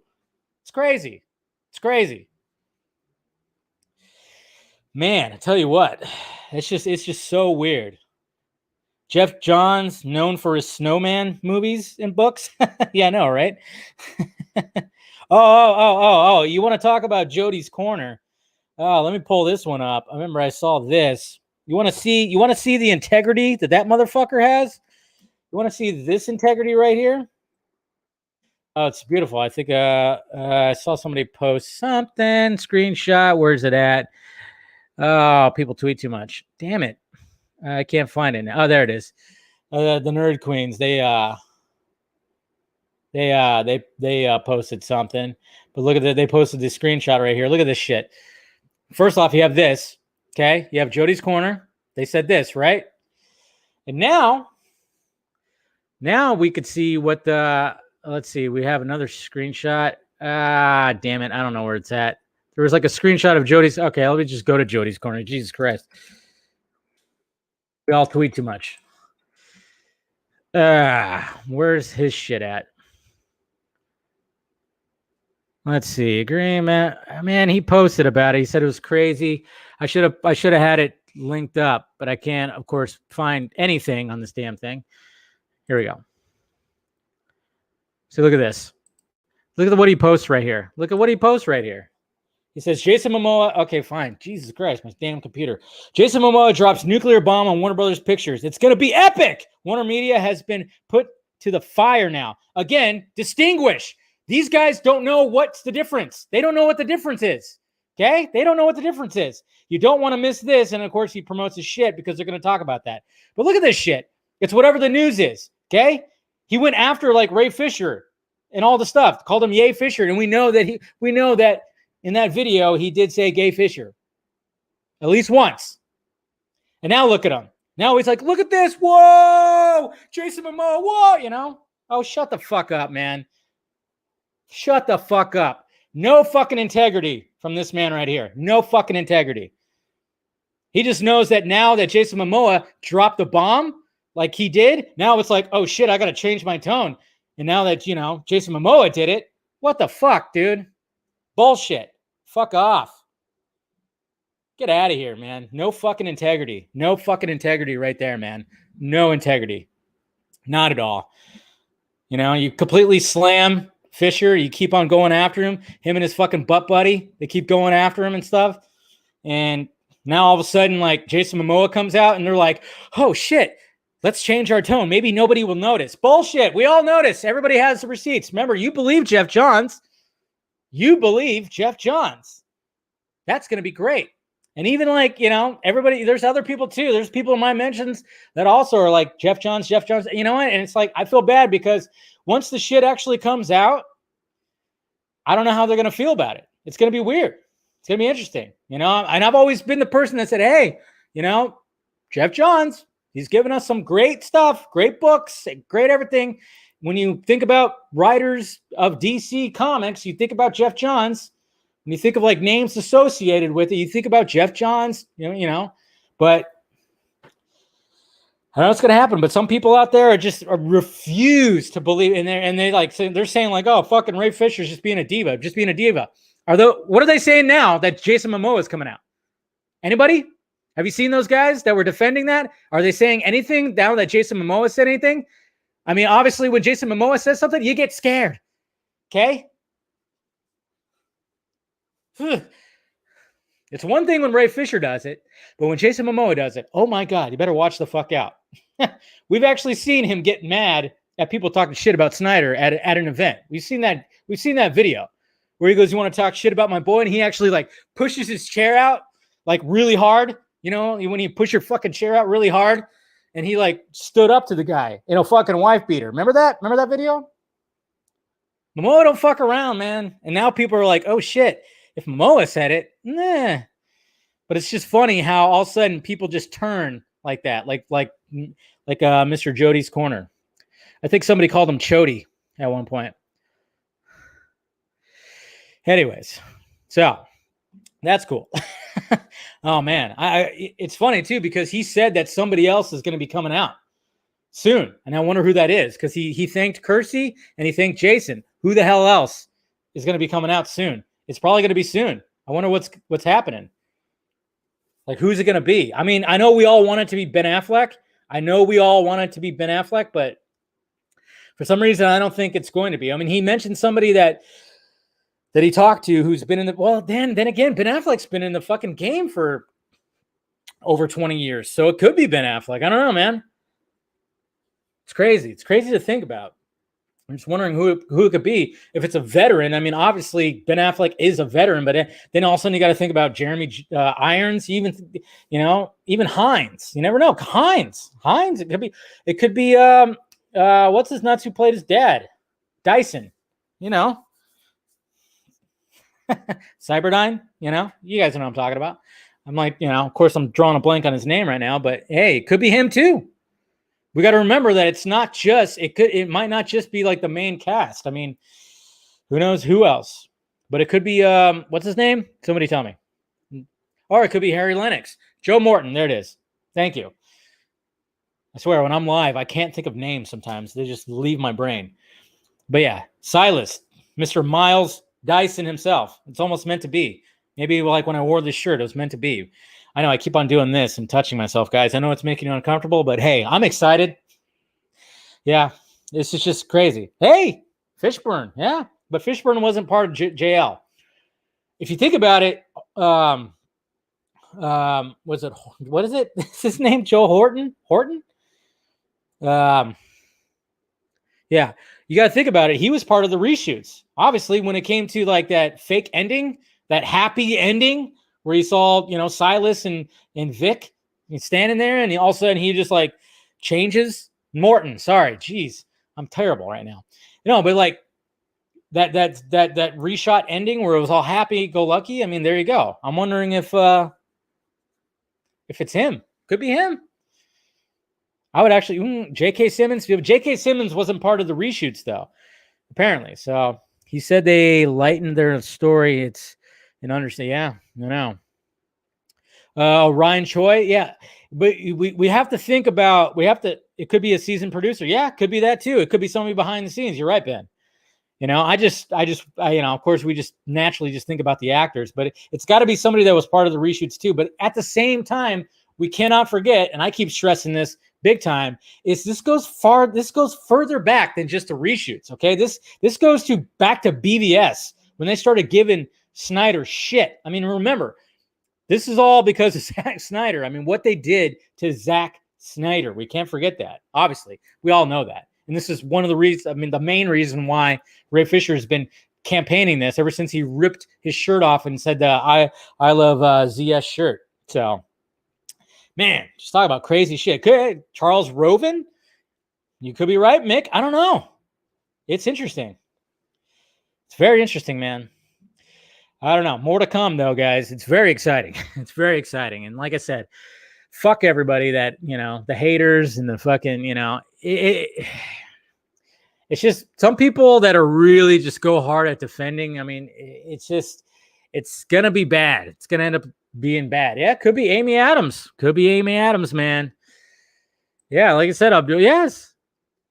It's crazy. It's crazy. Man, I tell you what, it's just so weird. Jeff Johns, known for his snowman movies and books. Yeah, I know, right? Oh. You want to talk about Jody's Corner? Oh, let me pull this one up. I remember I saw this. You want to see the integrity that motherfucker has? You want to see this integrity right here? Oh, it's beautiful. I think I saw somebody post something, screenshot. Where's it at? Oh, people tweet too much. Damn it. I can't find it now. Oh, there it is. The Nerd Queens. They posted something. But look at that. They posted this screenshot right here. Look at this shit. First off, you have this. Okay, you have Jody's Corner. They said this, right? And now we could see what the. Let's see. We have another screenshot. Damn it. I don't know where it's at. There was like a screenshot of Jody's. Okay, let me just go to Jody's Corner. Jesus Christ. We all tweet too much. Where's his shit at? Let's see. Agreement. Man, he posted about it. He said it was crazy. I should have had it linked up, but I can't, of course, find anything on this damn thing. Here we go. So look at this. Look at what he posts right here. Look at what he posts right here. He says, Jason Momoa. Okay, fine. Jesus Christ, my damn computer. Jason Momoa drops nuclear bomb on Warner Brothers Pictures. It's going to be epic. Warner Media has been put to the fire now. Again, distinguish. These guys don't know what's the difference. They don't know what the difference is. Okay? They don't know what the difference is. You don't want to miss this. And of course, he promotes his shit because they're going to talk about that. But look at this shit. It's whatever the news is. Okay? He went after like Ray Fisher and all the stuff, called him Yay Fisher. And we know that in that video, he did say Gay Fisher at least once. And now look at him. Now he's like, look at this. Whoa, Jason Momoa. Whoa, you know? Oh, shut the fuck up, man. Shut the fuck up. No fucking integrity from this man right here. No fucking integrity. He just knows that now that Jason Momoa dropped the bomb like he did, now it's like, oh shit, I got to change my tone. And now that, Jason Momoa did it, what the fuck, dude? Bullshit. Fuck off. Get out of here, man. No fucking integrity. No fucking integrity right there, man. No integrity. Not at all. You completely slam Fisher. You keep on going after him. Him and his fucking butt buddy. They keep going after him and stuff. And now all of a sudden, like, Jason Momoa comes out and they're like, oh shit, let's change our tone. Maybe nobody will notice. Bullshit. We all notice. Everybody has the receipts. Remember, you believe Jeff Johns. You believe Jeff Johns. That's going to be great. And even like, everybody, there's other people too. There's people in my mentions that also are like Jeff Johns. You know what? And it's like, I feel bad because once the shit actually comes out, I don't know how they're going to feel about it. It's going to be weird. It's going to be interesting. And I've always been the person that said, hey, Jeff Johns, he's given us some great stuff, great books, great everything. When you think about writers of DC Comics, you think about Jeff Johns. When you think of like names associated with it, you think about Jeff Johns, but I don't know what's going to happen. But some people out there refuse to believe in there. And they're saying like, oh, fucking Ray Fisher's just being a diva. What are they saying now that Jason Momoa is coming out? Anybody? Have you seen those guys that were defending that? Are they saying anything now that Jason Momoa said anything? I mean, obviously, when Jason Momoa says something, you get scared. Okay? It's one thing when Ray Fisher does it, but when Jason Momoa does it, oh my God, you better watch the fuck out. We've actually seen him get mad at people talking shit about Snyder at an event. We've seen that video where he goes, you want to talk shit about my boy? And he actually like pushes his chair out like really hard. When you push your fucking chair out really hard. And he like stood up to the guy in a fucking wife beater. Remember that? Remember that video? Momoa don't fuck around, man. And now people are like, oh shit, if Momoa said it, nah. But it's just funny how all of a sudden people just turn like that, like Mr. Jody's Corner. I think somebody called him Chody at one point. Anyways, so That's cool. Oh man, it's funny too because he said that somebody else is going to be coming out soon, and I wonder who that is because he thanked Kersey and he thanked Jason. Who the hell else is going to be coming out soon? It's probably going to be soon. I wonder what's happening. Like, who's it going to be? I mean, I know we all want it to be Ben Affleck. But for some reason, I don't think it's going to be. I mean, he mentioned somebody that he talked to who's been in the, well, then again, Ben Affleck's been in the fucking game for over 20 years. So it could be Ben Affleck. I don't know, man. It's crazy. It's crazy to think about. I'm just wondering who it could be. If it's a veteran, I mean, obviously Ben Affleck is a veteran, but then all of a sudden you got to think about Jeremy Irons, even Hines. You never know. Hines. It could be what's his nuts who played his dad? Dyson. Cyberdyne, you guys know what I'm talking about. I'm like, of course I'm drawing a blank on his name right now, but hey, it could be him too. We got to remember that it's not just, it might not just be like the main cast. I mean, who knows who else, but it could be, what's his name? Somebody tell me. Or it could be Harry Lennox, Joe Morton. There it is. Thank you. I swear when I'm live, I can't think of names sometimes. They just leave my brain. But yeah, Silas, Mr. Miles Dyson himself. It's almost meant to be. Maybe like when I wore this shirt, it was meant to be. I know I keep on doing this and touching myself, guys. I know it's making you uncomfortable, but hey, I'm excited. Yeah, this is just crazy. Hey, Fishburne. Yeah, but Fishburne wasn't part of JL. If you think about it, what is it? Is his name Joe Horton? Yeah, you got to think about it. He was part of the reshoots. Obviously, when it came to like that fake ending, that happy ending where you saw, Silas and Vic standing there, and all of a sudden he just like changes. Morton, sorry, geez, I'm terrible right now. But like that reshot ending where it was all happy-go-lucky. I mean, there you go. I'm wondering if it's him. Could be him. I would actually J.K. Simmons. J.K. Simmons wasn't part of the reshoots though, apparently. So he said they lightened their story. It's an understand. Yeah, I know. Ryan Choi. Yeah, but we have to think about. It could be a seasoned producer. Yeah, it could be that too. It could be somebody behind the scenes. You're right, Ben. Of course, we just naturally just think about the actors, but it's got to be somebody that was part of the reshoots too. But at the same time, we cannot forget, and I keep stressing this big time, is this goes further back than just the reshoots. Okay, this goes back to BVS when they started giving Snyder shit. I mean, remember, this is all because of Zack Snyder. I mean, what they did to Zack Snyder, we can't forget that. Obviously, we all know that. And this is one of the reasons, the main reason why Ray Fisher has been campaigning this ever since he ripped his shirt off and said, I love ZS shirt. So, man, just talk about crazy shit. Charles Roven? You could be right, Mick. I don't know. It's interesting. It's very interesting, man. I don't know. More to come, though, guys. It's very exciting. It's very exciting. And like I said, fuck everybody that, the haters and the fucking, it's just some people that are really just go hard at defending. I mean, it's going to be bad. It's going to end up being bad. Yeah, it could be Amy Adams. Man. Yeah, like I said, Abdul, yes.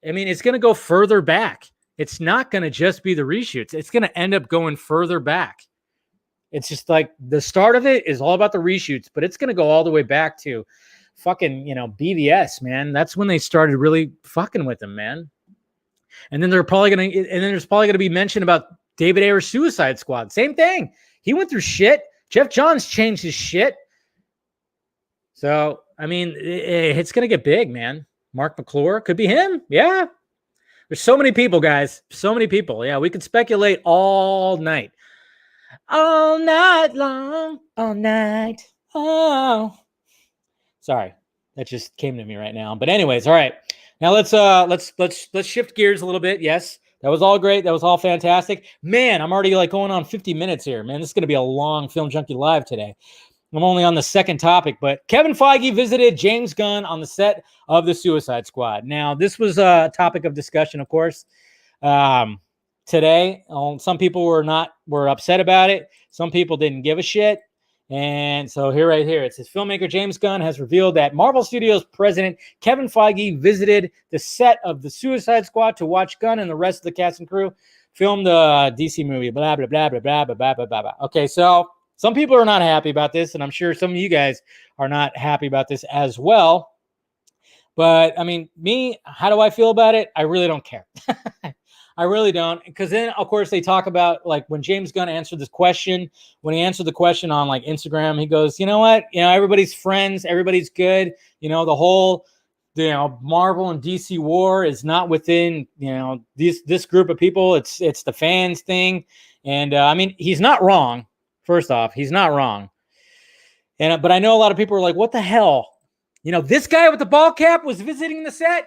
I mean, it's going to go further back. It's not going to just be the reshoots. It's going to end up going further back. It's just like the start of it is all about the reshoots, but it's going to go all the way back to fucking, BVS, man. That's when they started really fucking with them, man. And then there's probably going to be mention about David Ayer's Suicide Squad. Same thing. He went through shit. Jeff Johns changed his shit. So, I mean, it's going to get big, man. Mark McClure could be him. Yeah. There's so many people, guys. So many people. Yeah, we could speculate all night. All night long. All night. Oh. Sorry. That just came to me right now. But anyways, all right. Now let's shift gears a little bit. Yes. That was all great. That was all fantastic. Man, I'm already like going on 50 minutes here. Man, this is going to be a long Film Junkie Live today. I'm only on the second topic, but Kevin Feige visited James Gunn on the set of The Suicide Squad. Now, this was a topic of discussion, of course, today. Some people were upset about it. Some people didn't give a shit. And so right here, it says filmmaker James Gunn has revealed that Marvel Studios president Kevin Feige visited the set of the Suicide Squad to watch Gunn and the rest of the cast and crew film the DC movie. Blah, blah, blah, blah, blah, blah, blah, blah, blah. Okay, so some people are not happy about this, and I'm sure some of you guys are not happy about this as well. But, I mean, me, how do I feel about it? I really don't care. I really don't. Because then, of course, they talk about, like, when James Gunn answered this question, when he answered the question on, like, Instagram, he goes, you know what? You know, everybody's friends. Everybody's good. You know, the whole, you know, Marvel and DC war is not within, you know, this group of people. It's the fans thing. And, I mean, he's not wrong. First off, he's not wrong. And but I know a lot of people are like, what the hell? You know, this guy with the ball cap was visiting the set?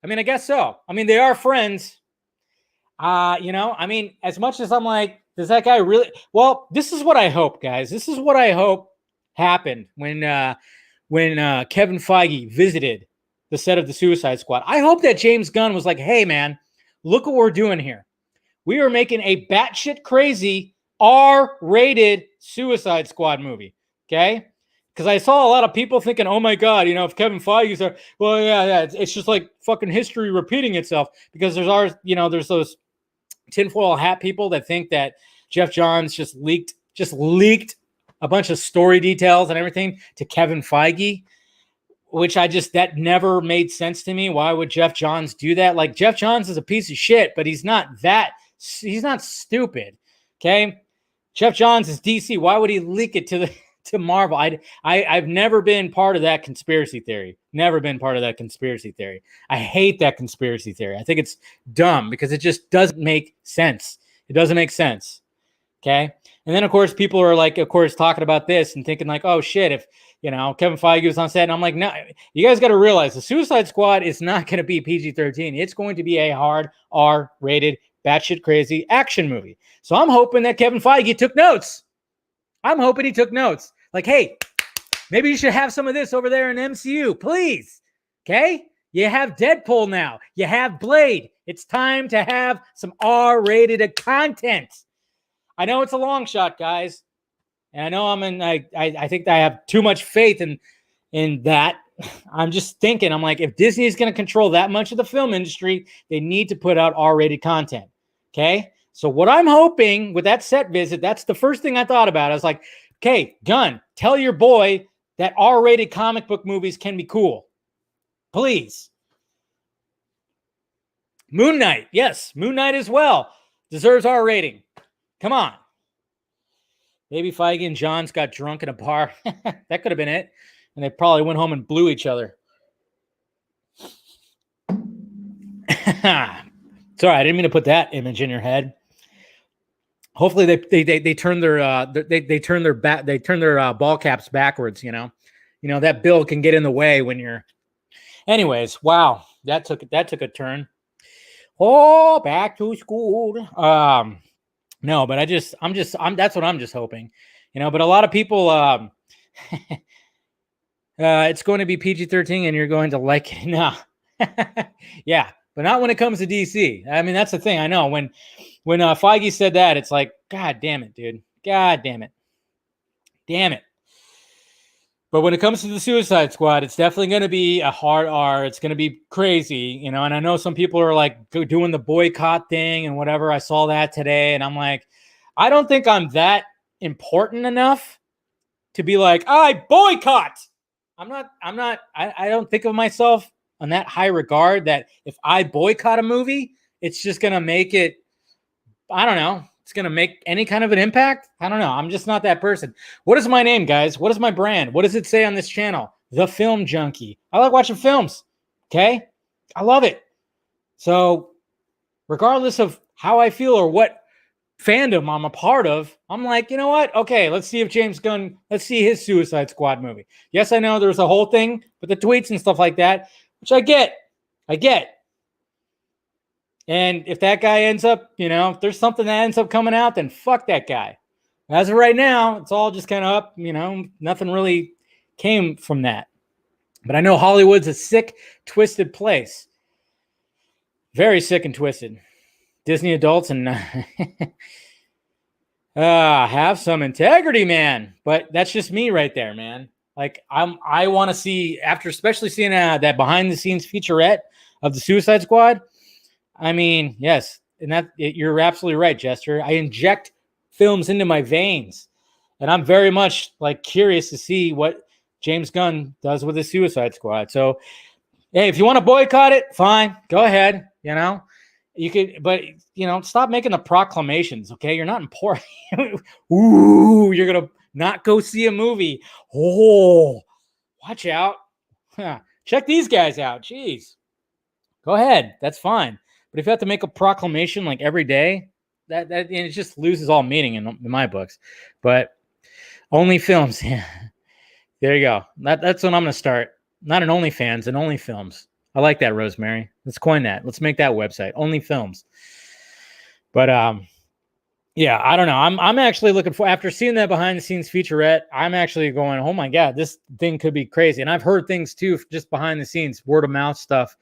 I mean, I guess so. I mean, they are friends. You know, I mean, as much as I'm like, does that guy really? Well, this is what I hope, guys. This is what I hope happened when Kevin Feige visited the set of the Suicide Squad. I hope that James Gunn was like, hey, man, look what we're doing here. We are making a batshit crazy R-rated Suicide Squad movie, okay? Because I saw a lot of people thinking, oh, my God, you know, if Kevin Feige's there, well, yeah, it's just like fucking history repeating itself. Because there's those tinfoil hat people that think that Jeff Johns just leaked a bunch of story details and everything to Kevin Feige, which that never made sense to me. Why would Jeff Johns do that? Like, Jeff Johns is a piece of shit, but he's not stupid, okay? Jeff Johns is DC. Why would he leak it to Marvel? I've never been part of that conspiracy theory. Never been part of that conspiracy theory. I hate that conspiracy theory. I think it's dumb because it just doesn't make sense. It doesn't make sense. Okay. And then, of course, people are like, of course, talking about this and thinking like, oh, shit, if, you know, Kevin Feige was on set. And I'm like, no, you guys got to realize the Suicide Squad is not going to be PG-13. It's going to be a hard R-rated, batshit crazy action movie. So I'm hoping that Kevin Feige took notes. I'm hoping he took notes. Like, hey, maybe you should have some of this over there in MCU, please. Okay? You have Deadpool now. You have Blade. It's time to have some R-rated content. I know it's a long shot, guys. And I know I think I have too much faith in that. I'm just thinking, I'm like, if Disney is going to control that much of the film industry, they need to put out R-rated content. Okay? So what I'm hoping with that set visit, that's the first thing I thought about. I was like, okay, Gunn, tell your boy that R-rated comic book movies can be cool. Please. Moon Knight. Yes, Moon Knight as well. Deserves R rating. Come on. Maybe Feige and Johns got drunk in a bar. That could have been it. And they probably went home and blew each other. It's all right. I didn't mean to put that image in your head. Hopefully they turn their ball caps backwards, you know. You know, that bill can get in the way when you're. Anyways, wow. That took a turn. Oh, back to school. No, but that's what I'm just hoping. You know, but a lot of people it's going to be PG-13 and you're going to like it. No. Yeah, but not when it comes to DC. I mean, that's the thing. I know when Feige said that, it's like, God damn it, dude. God damn it. Damn it. But when it comes to the Suicide Squad, it's definitely going to be a hard R. It's going to be crazy, you know. And I know some people are like doing the boycott thing and whatever. I saw that today, and I'm like, I don't think I'm that important enough to be like, I boycott. I don't think of myself on that high regard that if I boycott a movie, it's just going to make it, I don't know. It's going to make any kind of an impact. I don't know. I'm just not that person. What is my name, guys? What is my brand? What does it say on this channel? The Film Junkie. I like watching films. Okay. I love it. So regardless of how I feel or what fandom I'm a part of, I'm like, you know what? Okay, let's see if James Gunn, let's see his Suicide Squad movie. Yes, I know there's a whole thing with the tweets and stuff like that, which I get. And if that guy ends up, you know, if there's something that ends up coming out, then fuck that guy. As of right now, it's all just kind of up, you know, nothing really came from that. But I know Hollywood's a sick, twisted place. Very sick and twisted. Disney adults and Have some integrity, man. But that's just me right there, man. Like I want to see, after especially seeing that behind the scenes featurette of the Suicide Squad. I mean, yes, and you're absolutely right, Jester. I inject films into my veins, and I'm very much like curious to see what James Gunn does with the Suicide Squad. So, hey, if you want to boycott it, fine, go ahead. You know, you could, but stop making the proclamations. Okay, you're not important. Ooh, you're gonna not go see a movie. Oh, watch out. Check these guys out. Jeez. Go ahead. That's fine. But if you have to make a proclamation like every day, that it just loses all meaning in my books. But only films. Yeah. There you go. That's what I'm going to start. Not an OnlyFans, an Only Films. I like that, Rosemary. Let's coin that. Let's make that website. Only Films. But yeah, I don't know. I'm actually looking for, after seeing that behind the scenes featurette, I'm actually going, oh my God, this thing could be crazy. And I've heard things too, just behind the scenes, word of mouth stuff,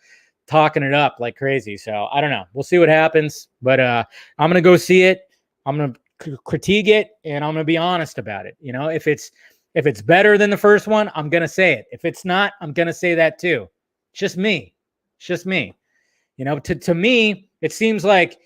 talking it up like crazy. So I don't know. We'll see what happens. But I'm going to go see it. I'm going to critique it, and I'm going to be honest about it. If it's better than the first one, I'm going to say it. If it's not, I'm going to say that too. It's just me. It's just me. To me, it seems like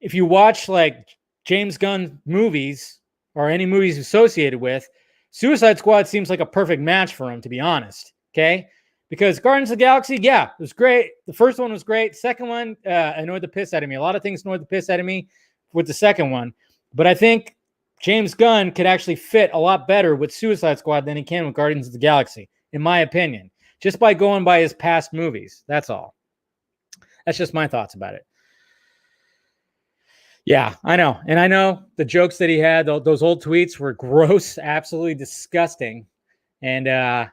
if you watch like James Gunn movies or any movies associated with, Suicide Squad seems like a perfect match for him, to be honest. Okay. Because Guardians of the Galaxy, yeah, it was great. The first one was great. Second one annoyed the piss out of me. A lot of things annoyed the piss out of me with the second one. But I think James Gunn could actually fit a lot better with Suicide Squad than he can with Guardians of the Galaxy, in my opinion. Just by going by his past movies. That's all. That's just my thoughts about it. Yeah, I know. And I know the jokes that he had, those old tweets were gross, absolutely disgusting. And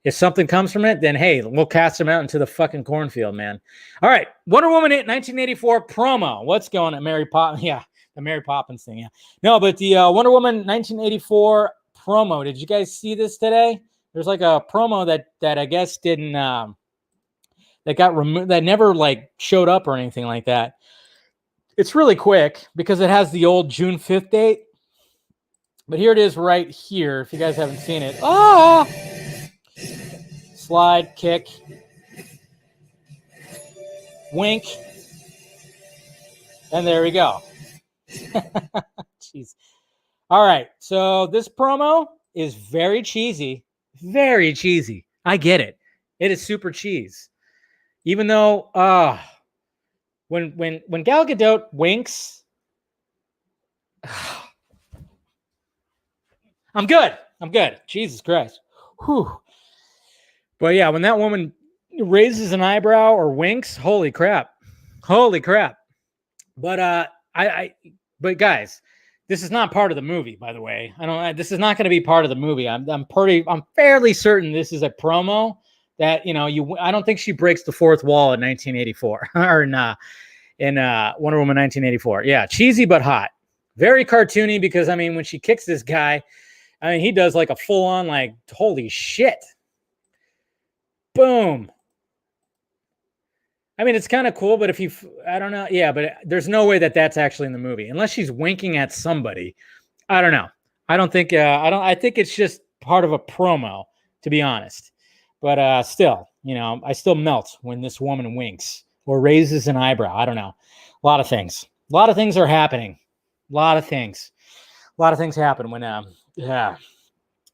if something comes from it, then hey, we'll cast him out into the fucking cornfield, man. All right. Wonder Woman 1984 promo. What's going on? Mary Poppins. Yeah, the Mary Poppins thing. Yeah. No, but the Wonder Woman 1984 promo. Did you guys see this today? There's like a promo that I guess didn't that got removed, that never like showed up or anything like that. It's really quick because it has the old June 5th date. But here it is right here. If you guys haven't seen it. Ah! Slide, kick, wink, and there we go. Jeez. All right. So this promo is very cheesy. Very cheesy. I get it. It is super cheese. Even though when Gal Gadot winks, I'm good. Jesus Christ. Whew. But yeah, when that woman raises an eyebrow or winks, holy crap. But but guys, this is not part of the movie, by the way. This is not going to be part of the movie. I'm fairly certain this is a promo that, I don't think she breaks the fourth wall in 1984 or in Wonder Woman 1984. Yeah, cheesy but hot. Very cartoony because when she kicks this guy, he does like a full on like holy shit. Boom. It's kind of cool, but I don't know. Yeah, but there's no way that that's actually in the movie unless she's winking at somebody. I don't know. I don't think, I think it's just part of a promo, to be honest. But still, I still melt when this woman winks or raises an eyebrow. I don't know. A lot of things are happening. A lot of things happen when, yeah.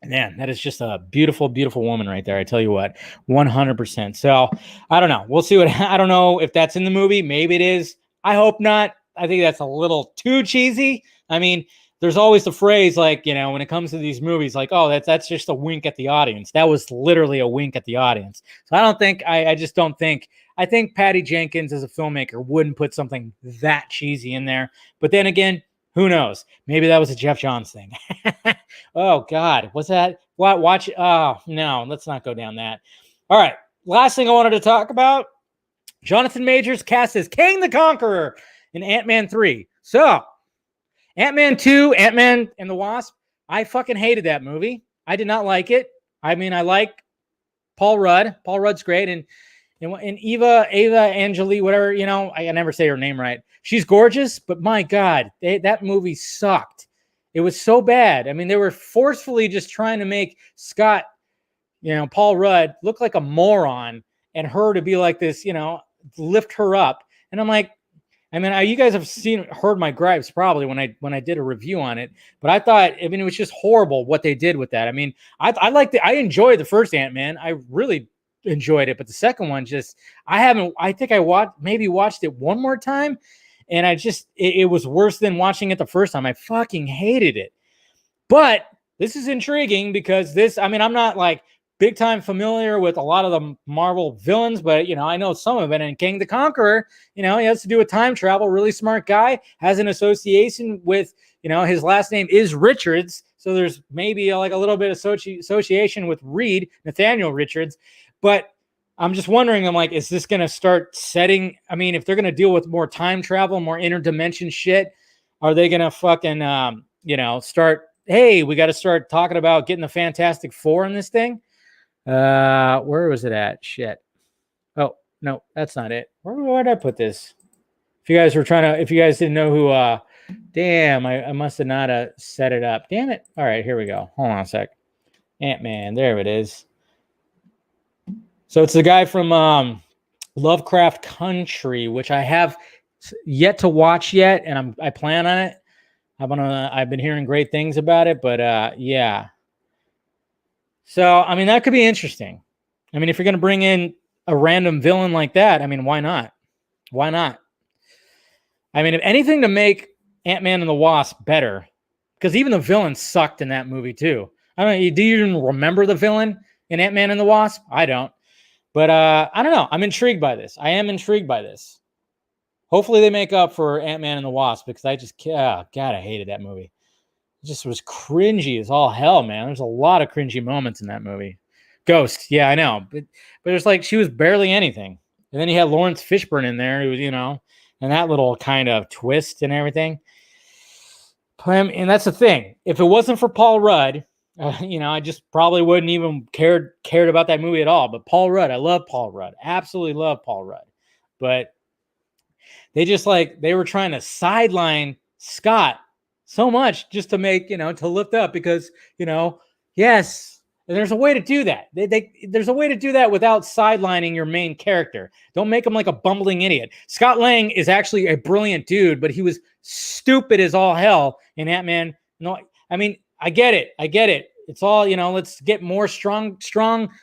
Man, that is just a beautiful, beautiful woman right there. I tell you what, 100%. So I don't know. We'll see I don't know if that's in the movie. Maybe it is. I hope not. I think that's a little too cheesy. There's always the phrase like, when it comes to these movies, like, oh, that's just a wink at the audience. That was literally a wink at the audience. So I just don't think, I think Patty Jenkins as a filmmaker wouldn't put something that cheesy in there. But then again, who knows? Maybe that was a Jeff Johns thing. Oh, God. What's that? What? Watch. Oh, no. Let's not go down that. All right. Last thing I wanted to talk about. Jonathan Majors cast as Kang the Conqueror in Ant-Man 3. So, Ant-Man 2, Ant-Man and the Wasp. I fucking hated that movie. I did not like it. I like Paul Rudd. Paul Rudd's great. And And Ava Angeli, whatever, I never say her name right. She's gorgeous, but my God, that movie sucked. It was so bad. I mean, they were forcefully just trying to make Scott, Paul Rudd, look like a moron, and her to be like this, lift her up. And I'm like, you guys have heard my gripes probably when I did a review on it, but I thought, it was just horrible what they did with that. I enjoyed the first Ant-Man. I really enjoyed it, but the second one I think I watched it one more time, and it was worse than watching it the first time. I fucking hated it. But this is intriguing because I'm not like big time familiar with a lot of the Marvel villains, but I know some of it. And Kang the Conqueror, he has to do with time travel. Really smart guy, has an association with, his last name is Richards, so there's maybe like a little bit of association with Nathaniel Richards. But I'm just wondering, I'm like, is this going to start setting? If they're going to deal with more time travel, more interdimension shit, are they going to fucking, start? Hey, we got to start talking about getting the Fantastic Four in this thing. Where was it at? Shit. Oh, no, that's not it. Where did I put this? If you guys didn't know who, damn, I must have not set it up. Damn it. All right, here we go. Hold on a sec. Ant-Man, there it is. So it's the guy from Lovecraft Country, which I have yet to watch yet, and I plan on it. I've been hearing great things about it, but yeah. So, that could be interesting. If you're going to bring in a random villain like that, why not? Why not? If anything to make Ant-Man and the Wasp better, because even the villain sucked in that movie too. I don't know. Do you even remember the villain in Ant-Man and the Wasp? I don't. But I don't know. I'm intrigued by this. I am intrigued by this. Hopefully they make up for Ant-Man and the Wasp, because God, I hated that movie. It just was cringy as all hell, man. There's a lot of cringy moments in that movie. Ghost, yeah, I know. But it's like she was barely anything. And then you had Lawrence Fishburne in there, who was, and that little kind of twist and everything. And that's the thing. If it wasn't for Paul Rudd, I just probably wouldn't even cared about that movie at all. But Paul Rudd, I love Paul Rudd. Absolutely love Paul Rudd. But they were trying to sideline Scott so much just to make, to lift up, because, yes, and there's a way to do that. There's a way to do that without sidelining your main character. Don't make him like a bumbling idiot. Scott Lang is actually a brilliant dude, but he was stupid as all hell in Ant-Man. No, I get it. It's all, let's get more strong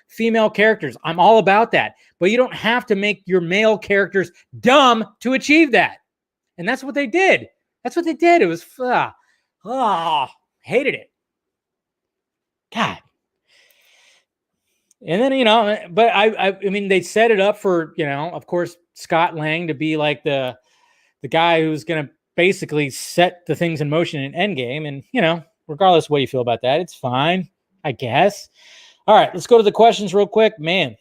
female characters. I'm all about that. But you don't have to make your male characters dumb to achieve that. And that's what they did. It was, hated it. God. And then, but they set it up for, of course, Scott Lang to be like the guy who's going to basically set the things in motion in Endgame. And, regardless of what you feel about that, it's fine, I guess. All right, let's go to the questions real quick. Man,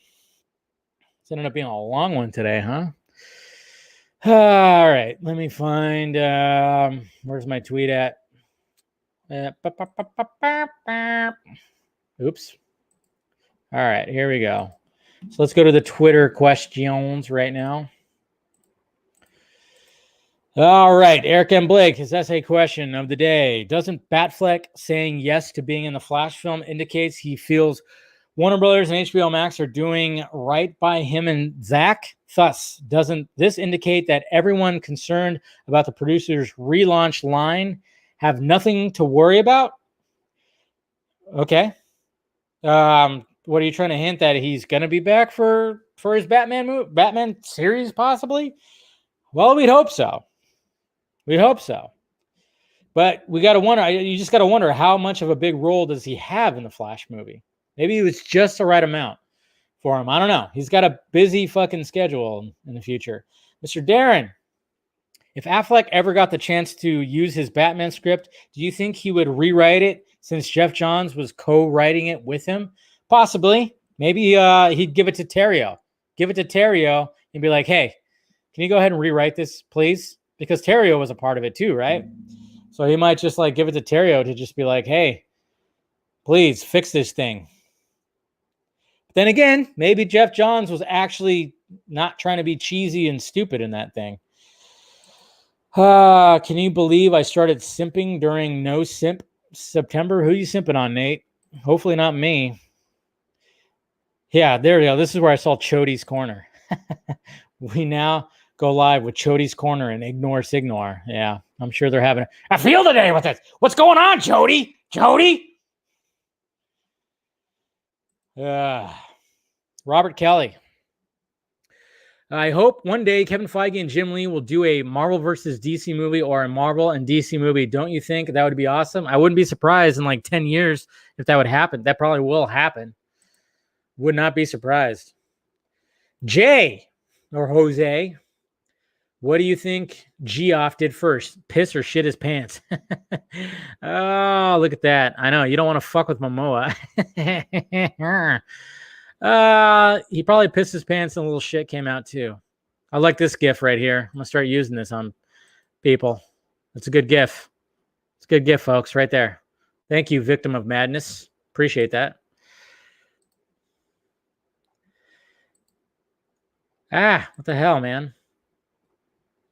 it's ended up being a long one today, huh? All right, let me find, where's my tweet at? Oops. All right, here we go. So let's go to the Twitter questions right now. All right, Eric M. Blake, his essay question of the day. Doesn't Batfleck saying yes to being in the Flash film indicates he feels Warner Brothers and HBO Max are doing right by him and Zach? Thus, doesn't this indicate that everyone concerned about the producer's relaunch line have nothing to worry about? Okay. What are you trying to hint, that he's going to be back for his Batman series, possibly? Well, we'd hope so. But we got to wonder, you just got to wonder, how much of a big role does he have in the Flash movie? Maybe it was just the right amount for him. I don't know. He's got a busy fucking schedule in the future. Mr. Darren, if Affleck ever got the chance to use his Batman script, do you think he would rewrite it since Jeff Johns was co-writing it with him? Possibly. Maybe he'd give it to Terrio. And be like, hey, can you go ahead and rewrite this, please? Because Terrio was a part of it too, right? So he might just give it to Terrio to just be like, hey, please fix this thing. Then again, maybe Jeff Johns was actually not trying to be cheesy and stupid in that thing. Can you believe I started simping during No Simp September? Who are you simping on, Nate? Hopefully not me. Yeah, there we go. This is where I saw Chody's Corner. We now go live with Chody's Corner and Ignore Signor. Yeah, I'm sure they're having a field day with this. What's going on, Chody? Chody? Robert Kelly. I hope one day Kevin Feige and Jim Lee will do a Marvel versus DC movie or a Marvel and DC movie. Don't you think that would be awesome? I wouldn't be surprised in like 10 years if that would happen. That probably will happen. Would not be surprised. Jay or Jose, what do you think Geoff did first? Piss or shit his pants? Oh, look at that. I know. You don't want to fuck with Momoa. He probably pissed his pants and a little shit came out too. I like this GIF right here. I'm going to start using this on people. It's a good GIF. It's a good GIF, folks, right there. Thank you, Victim of Madness. Appreciate that. What the hell, man?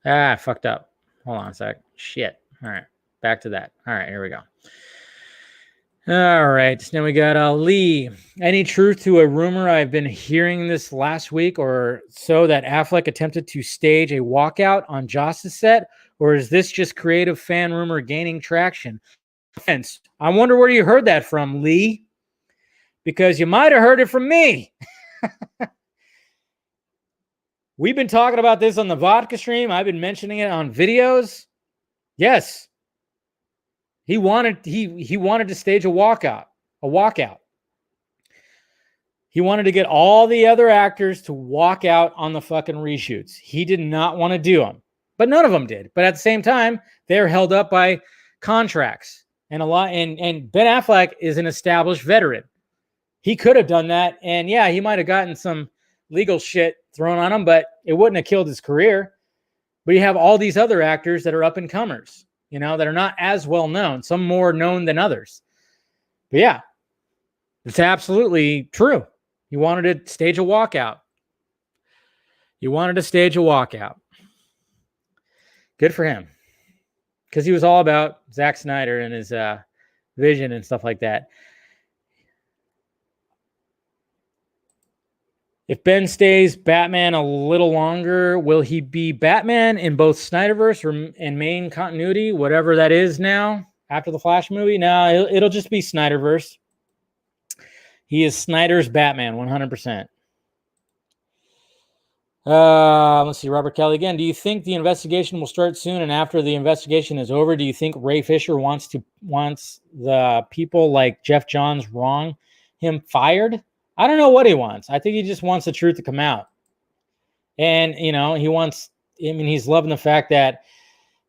I fucked up. Hold on a sec. Shit. All right. Back to that. All right, here we go. All right. Now we got Lee. Any truth to a rumor I've been hearing this last week or so that Affleck attempted to stage a walkout on Joss's set? Or is this just creative fan rumor gaining traction? Hence, I wonder where you heard that from, Lee. Because you might have heard it from me. We've been talking about this on the vodka stream. I've been mentioning it on videos. Yes. He wanted to stage a walkout. He wanted to get all the other actors to walk out on the fucking reshoots. He did not want to do them, but none of them did. But at the same time, they're held up by contracts and and Ben Affleck is an established veteran. He could have done that, and yeah, he might have gotten some legal shit thrown on him, but it wouldn't have killed his career. But you have all these other actors that are up and comers, that are not as well known, some more known than others. But yeah, it's absolutely true. He wanted to stage a walkout. Good for him. Because he was all about Zack Snyder and his vision and stuff like that. If Ben stays Batman a little longer, will he be Batman in both Snyderverse or in main continuity, whatever that is now, after the Flash movie? No, it'll just be Snyderverse. He is Snyder's Batman, 100%. Let's see, Robert Kelly again. Do you think the investigation will start soon? And after the investigation is over, do you think Ray Fisher wants the people like Jeff Johns wrong him fired? I don't know what he wants. I think he just wants the truth to come out. And, he's loving the fact that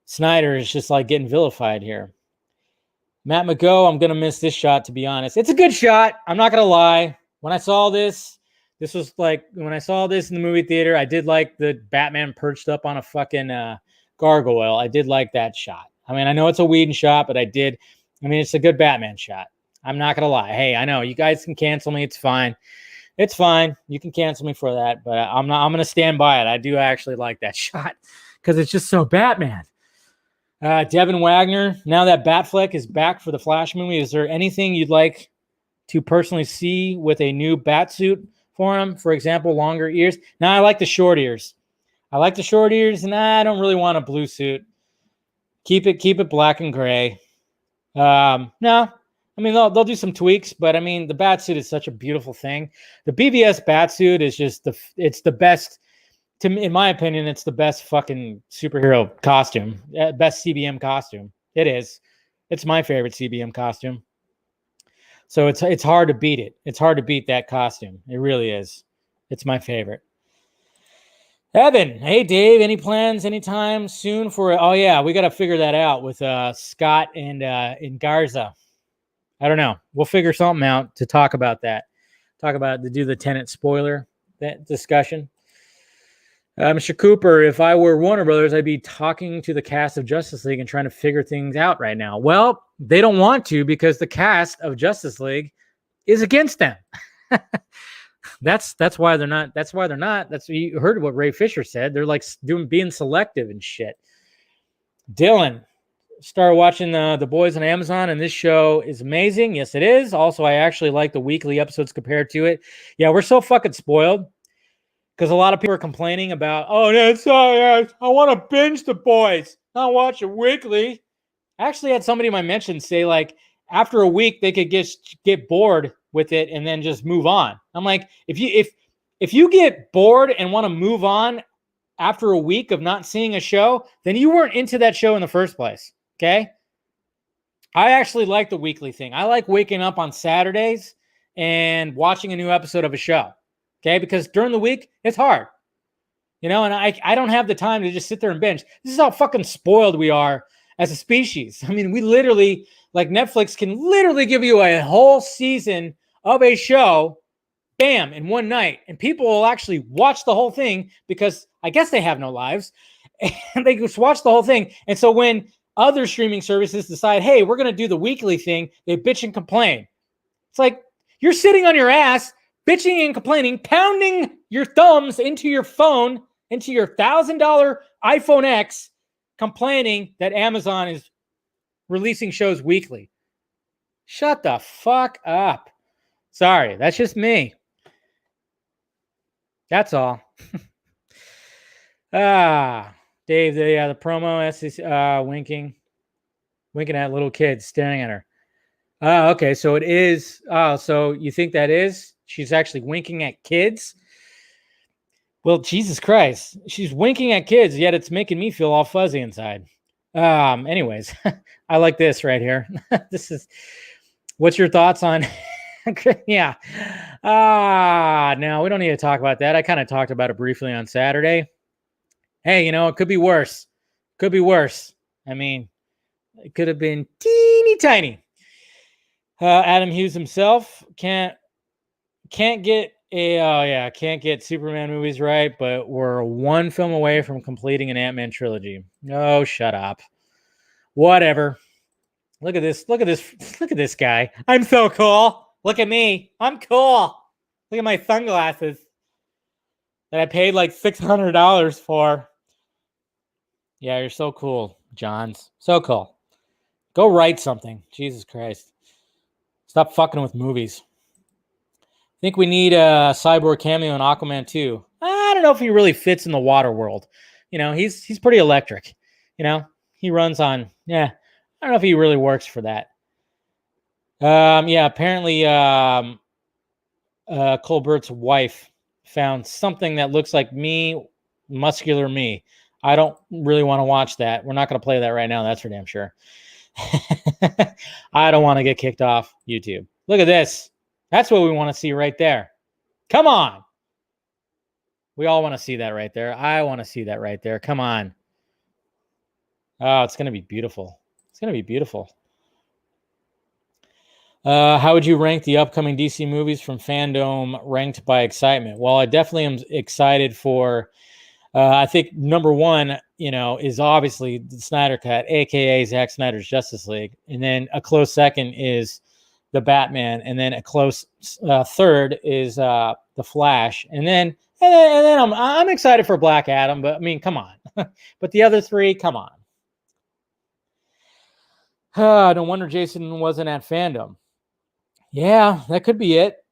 Snyder is just like getting vilified here. Matt McGough, I'm going to miss this shot, to be honest. It's a good shot. I'm not going to lie. When I saw this was like, when I saw this in the movie theater, I did like the Batman perched up on a fucking gargoyle. I did like that shot. I mean, I know it's a Whedon shot, but it's a good Batman shot. I'm not going to lie. Hey, I know you guys can cancel me. It's fine. It's fine. You can cancel me for that, but I'm going to stand by it. I do actually like that shot because it's just so Batman. Devin Wagner, now that Batfleck is back for the Flash movie, is there anything you'd like to personally see with a new Batsuit for him? For example, longer ears. Now, I like the short ears. And I don't really want a blue suit. Keep it black and gray. No. They'll do some tweaks, but the Batsuit is such a beautiful thing. The BVS Batsuit is just it's the best, in my opinion, it's the best fucking superhero costume, best CBM costume. It is. It's my favorite CBM costume. So it's hard to beat it. It's hard to beat that costume. It really is. It's my favorite. Evan, hey Dave, any plans anytime soon for? Oh yeah, we got to figure that out with Scott and Garza. I don't know. We'll figure something out to talk about that. To do the Tenet spoiler that discussion. Mr. Cooper, if I were Warner Brothers, I'd be talking to the cast of Justice League and trying to figure things out right now. Well, they don't want to because the cast of Justice League is against them. That's why they're not. That's why they're not. That's you heard what Ray Fisher said. They're like being selective and shit. Dylan started watching the Boys on Amazon, and this show is amazing. Yes, it is. Also, I actually like the weekly episodes compared to it. Yeah, we're so fucking spoiled because a lot of people are complaining about, oh, that's I want to binge the Boys, not watch it weekly. I actually had somebody in my mention say like after a week they could get bored with it and then just move on. I'm like, if you get bored and want to move on after a week of not seeing a show, then you weren't into that show in the first place. Okay. I actually like the weekly thing. I like waking up on Saturdays and watching a new episode of a show. Okay. Because during the week, it's hard. And I don't have the time to just sit there and binge. This is how fucking spoiled we are as a species. I mean, we literally, like Netflix can literally give you a whole season of a show, bam, in one night. And people will actually watch the whole thing because I guess they have no lives. And they just watch the whole thing. And so when other streaming services decide, hey, we're going to do the weekly thing, they bitch and complain. It's like you're sitting on your ass, bitching and complaining, pounding your thumbs into your phone, into your $1,000 iPhone X, complaining that Amazon is releasing shows weekly. Shut the fuck up. Sorry, that's just me. That's all. Dave, the promo, winking at little kids, staring at her. Okay, so it is. So you think that is? She's actually winking at kids? Well, Jesus Christ. She's winking at kids, yet it's making me feel all fuzzy inside. Anyways, I like this right here. What's your thoughts on... Yeah. No, we don't need to talk about that. I kind of talked about it briefly on Saturday. Hey, it could be worse. Could be worse. I mean, it could have been teeny tiny. Adam Hughes himself can't get Superman movies right, but we're one film away from completing an Ant-Man trilogy. Oh, shut up. Whatever. Look at this. Look at this guy. I'm so cool. Look at me. I'm cool. Look at my sunglasses that I paid like $600 for. Yeah, you're so cool, Johns. So cool. Go write something. Jesus Christ. Stop fucking with movies. I think we need a Cyborg cameo in Aquaman 2. I don't know if he really fits in the water world. He's pretty electric. He runs on, I don't know if he really works for that. Apparently Colbert's wife found something that looks like me, muscular me. I don't really want to watch that. We're not going to play that right now. That's for damn sure. I don't want to get kicked off YouTube. Look at this. That's what we want to see right there. Come on. We all want to see that right there. I want to see that right there. Come on. Oh, it's going to be beautiful. It's going to be beautiful. How would you rank the upcoming DC movies from fandom ranked by excitement? Well, I definitely am excited for, I think number one, is obviously the Snyder Cut, aka Zack Snyder's Justice League. And then a close second is the Batman. And then a close third is the Flash. And then I'm excited for Black Adam, but I mean, come on. But the other three, come on. No wonder Jason wasn't at fandom. Yeah, that could be it.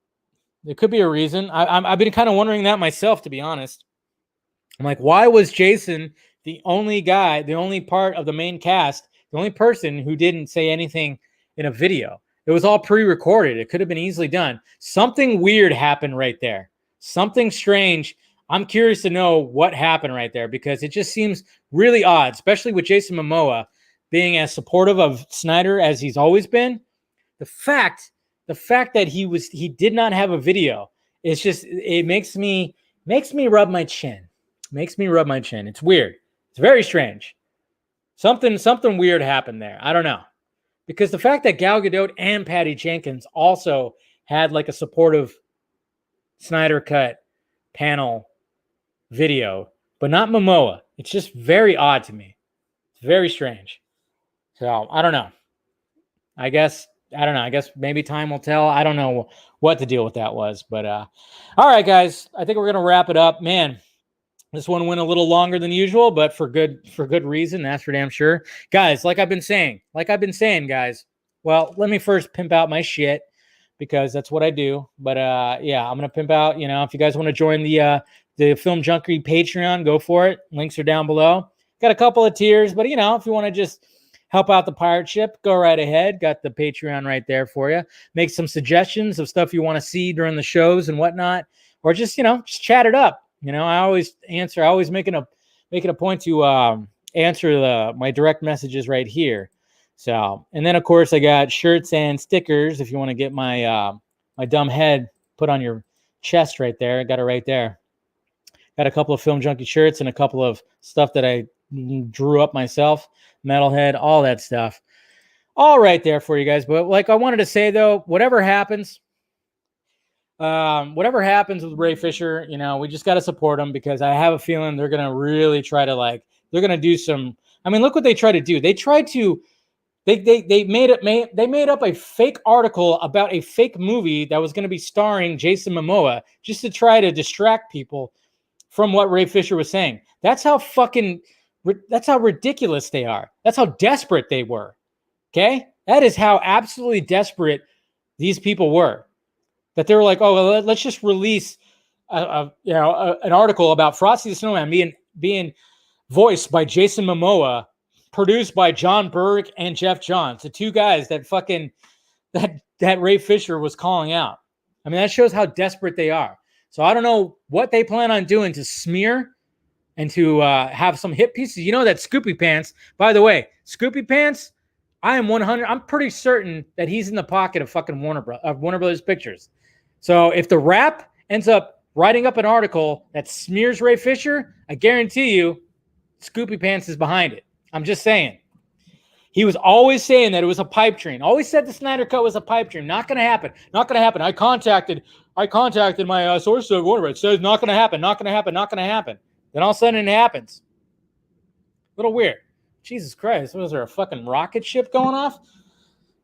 There could be a reason. I've been kind of wondering that myself, to be honest. I'm like, why was Jason the only guy, the only part of the main cast, the only person who didn't say anything in a video? It was all pre-recorded. It could have been easily done. Something weird happened right there. Something strange. I'm curious to know what happened right there because it just seems really odd, especially with Jason Momoa being as supportive of Snyder as he's always been. The fact that he did not have a video, it makes me rub my chin. Makes me rub my chin. It's weird. It's very strange. Something weird happened there. I don't know. Because the fact that Gal Gadot and Patty Jenkins also had like a supportive Snyder Cut panel video, but not Momoa. It's just very odd to me. It's very strange. So I don't know. I guess I don't know. I guess maybe time will tell. I don't know what the deal with that was, but all right, guys. I think we're gonna wrap it up, man. This one went a little longer than usual, but for good reason. That's for damn sure, guys. Like I've been saying, guys. Well, let me first pimp out my shit because that's what I do. But yeah, I'm gonna pimp out. You know, if you guys want to join the Film Junkie Patreon, go for it. Links are down below. Got a couple of tiers, but you know, if you want to just help out the pirate ship, go right ahead. Got the Patreon right there for you. Make some suggestions of stuff you want to see during the shows and whatnot, or just, you know, just chat it up. You know, I always make it a point to answer my direct messages right here. So, and then of course I got shirts and stickers if you want to get my my dumb head put on your chest right there. I got it right there. Got a couple of Film Junkie shirts and a couple of stuff that I drew up myself, metalhead, all that stuff. All right there for you guys. But like I wanted to say though, whatever happens with Ray Fisher, you know, we just got to support them because I have a feeling they're going to really try to they're going to do some, I mean, look what they try to do. They tried to, they made up a fake article about a fake movie that was going to be starring Jason Momoa just to try to distract people from what Ray Fisher was saying. That's how ridiculous they are. That's how desperate they were. Okay. That is how absolutely desperate these people were. That they were like, oh, well, let's just release an article about Frosty the Snowman being voiced by Jason Momoa, produced by John Berg and Jeff Johns, the two guys that that Ray Fisher was calling out. I mean, that shows how desperate they are. So I don't know what they plan on doing to smear and to have some hit pieces. You know that Scoopy Pants, by the way, Scoopy Pants, I'm pretty certain that he's in the pocket of fucking Warner Brothers Pictures. So if the Wrap ends up writing up an article that smears Ray Fisher, I guarantee you Scoopy Pants is behind it. I'm just saying. He was always saying that it was a pipe dream. Always said the Snyder Cut was a pipe dream. Not going to happen. Not going to happen. I contacted my source at Warner. It says not going to happen. Not going to happen. Not going to happen. Then all of a sudden it happens. A little weird. Jesus Christ. Was there a fucking rocket ship going off?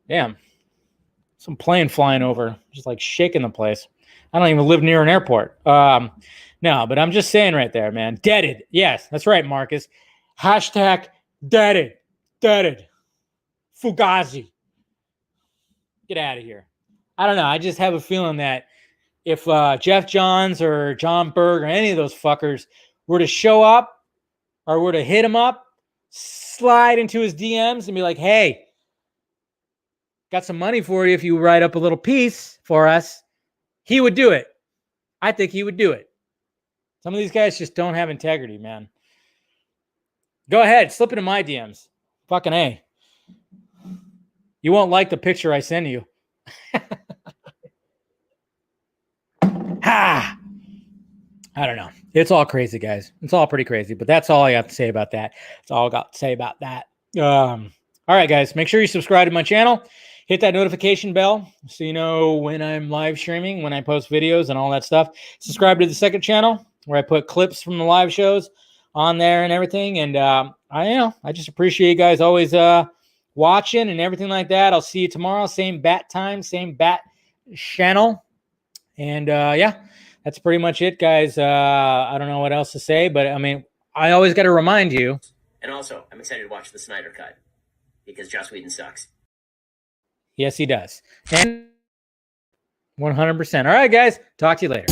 Damn. Some plane flying over, just like shaking the place. I don't even live near an airport. No, but I'm just saying right there, man. Deaded. Yes, that's right, Marcus. Hashtag deaded. Deaded. Fugazi. Get out of here. I don't know. I just have a feeling that if Jeff Johns or John Berg or any of those fuckers were to show up or were to hit him up, slide into his DMs and be like, hey, got some money for you if you write up a little piece for us, he would do it. I think he would do it. Some of these guys just don't have integrity, man. Go ahead, slip into my DMs. Fucking A. You won't like the picture I send you. Ha! I don't know. It's all crazy, guys. It's all pretty crazy, but that's all I got to say about that. That's all I got to say about that. All right, guys. Make sure you subscribe to my channel. Hit that notification bell so you know when I'm live streaming, when I post videos and all that stuff. Subscribe to the second channel where I put clips from the live shows on there and everything. And I just appreciate you guys always watching and everything like that. I'll see you tomorrow. Same bat time, same bat channel. And yeah, that's pretty much it, guys. I don't know what else to say, but I mean, I always got to remind you. And also, I'm excited to watch the Snyder Cut because Joss Whedon sucks. Yes, he does. And 100%. All right, guys. Talk to you later.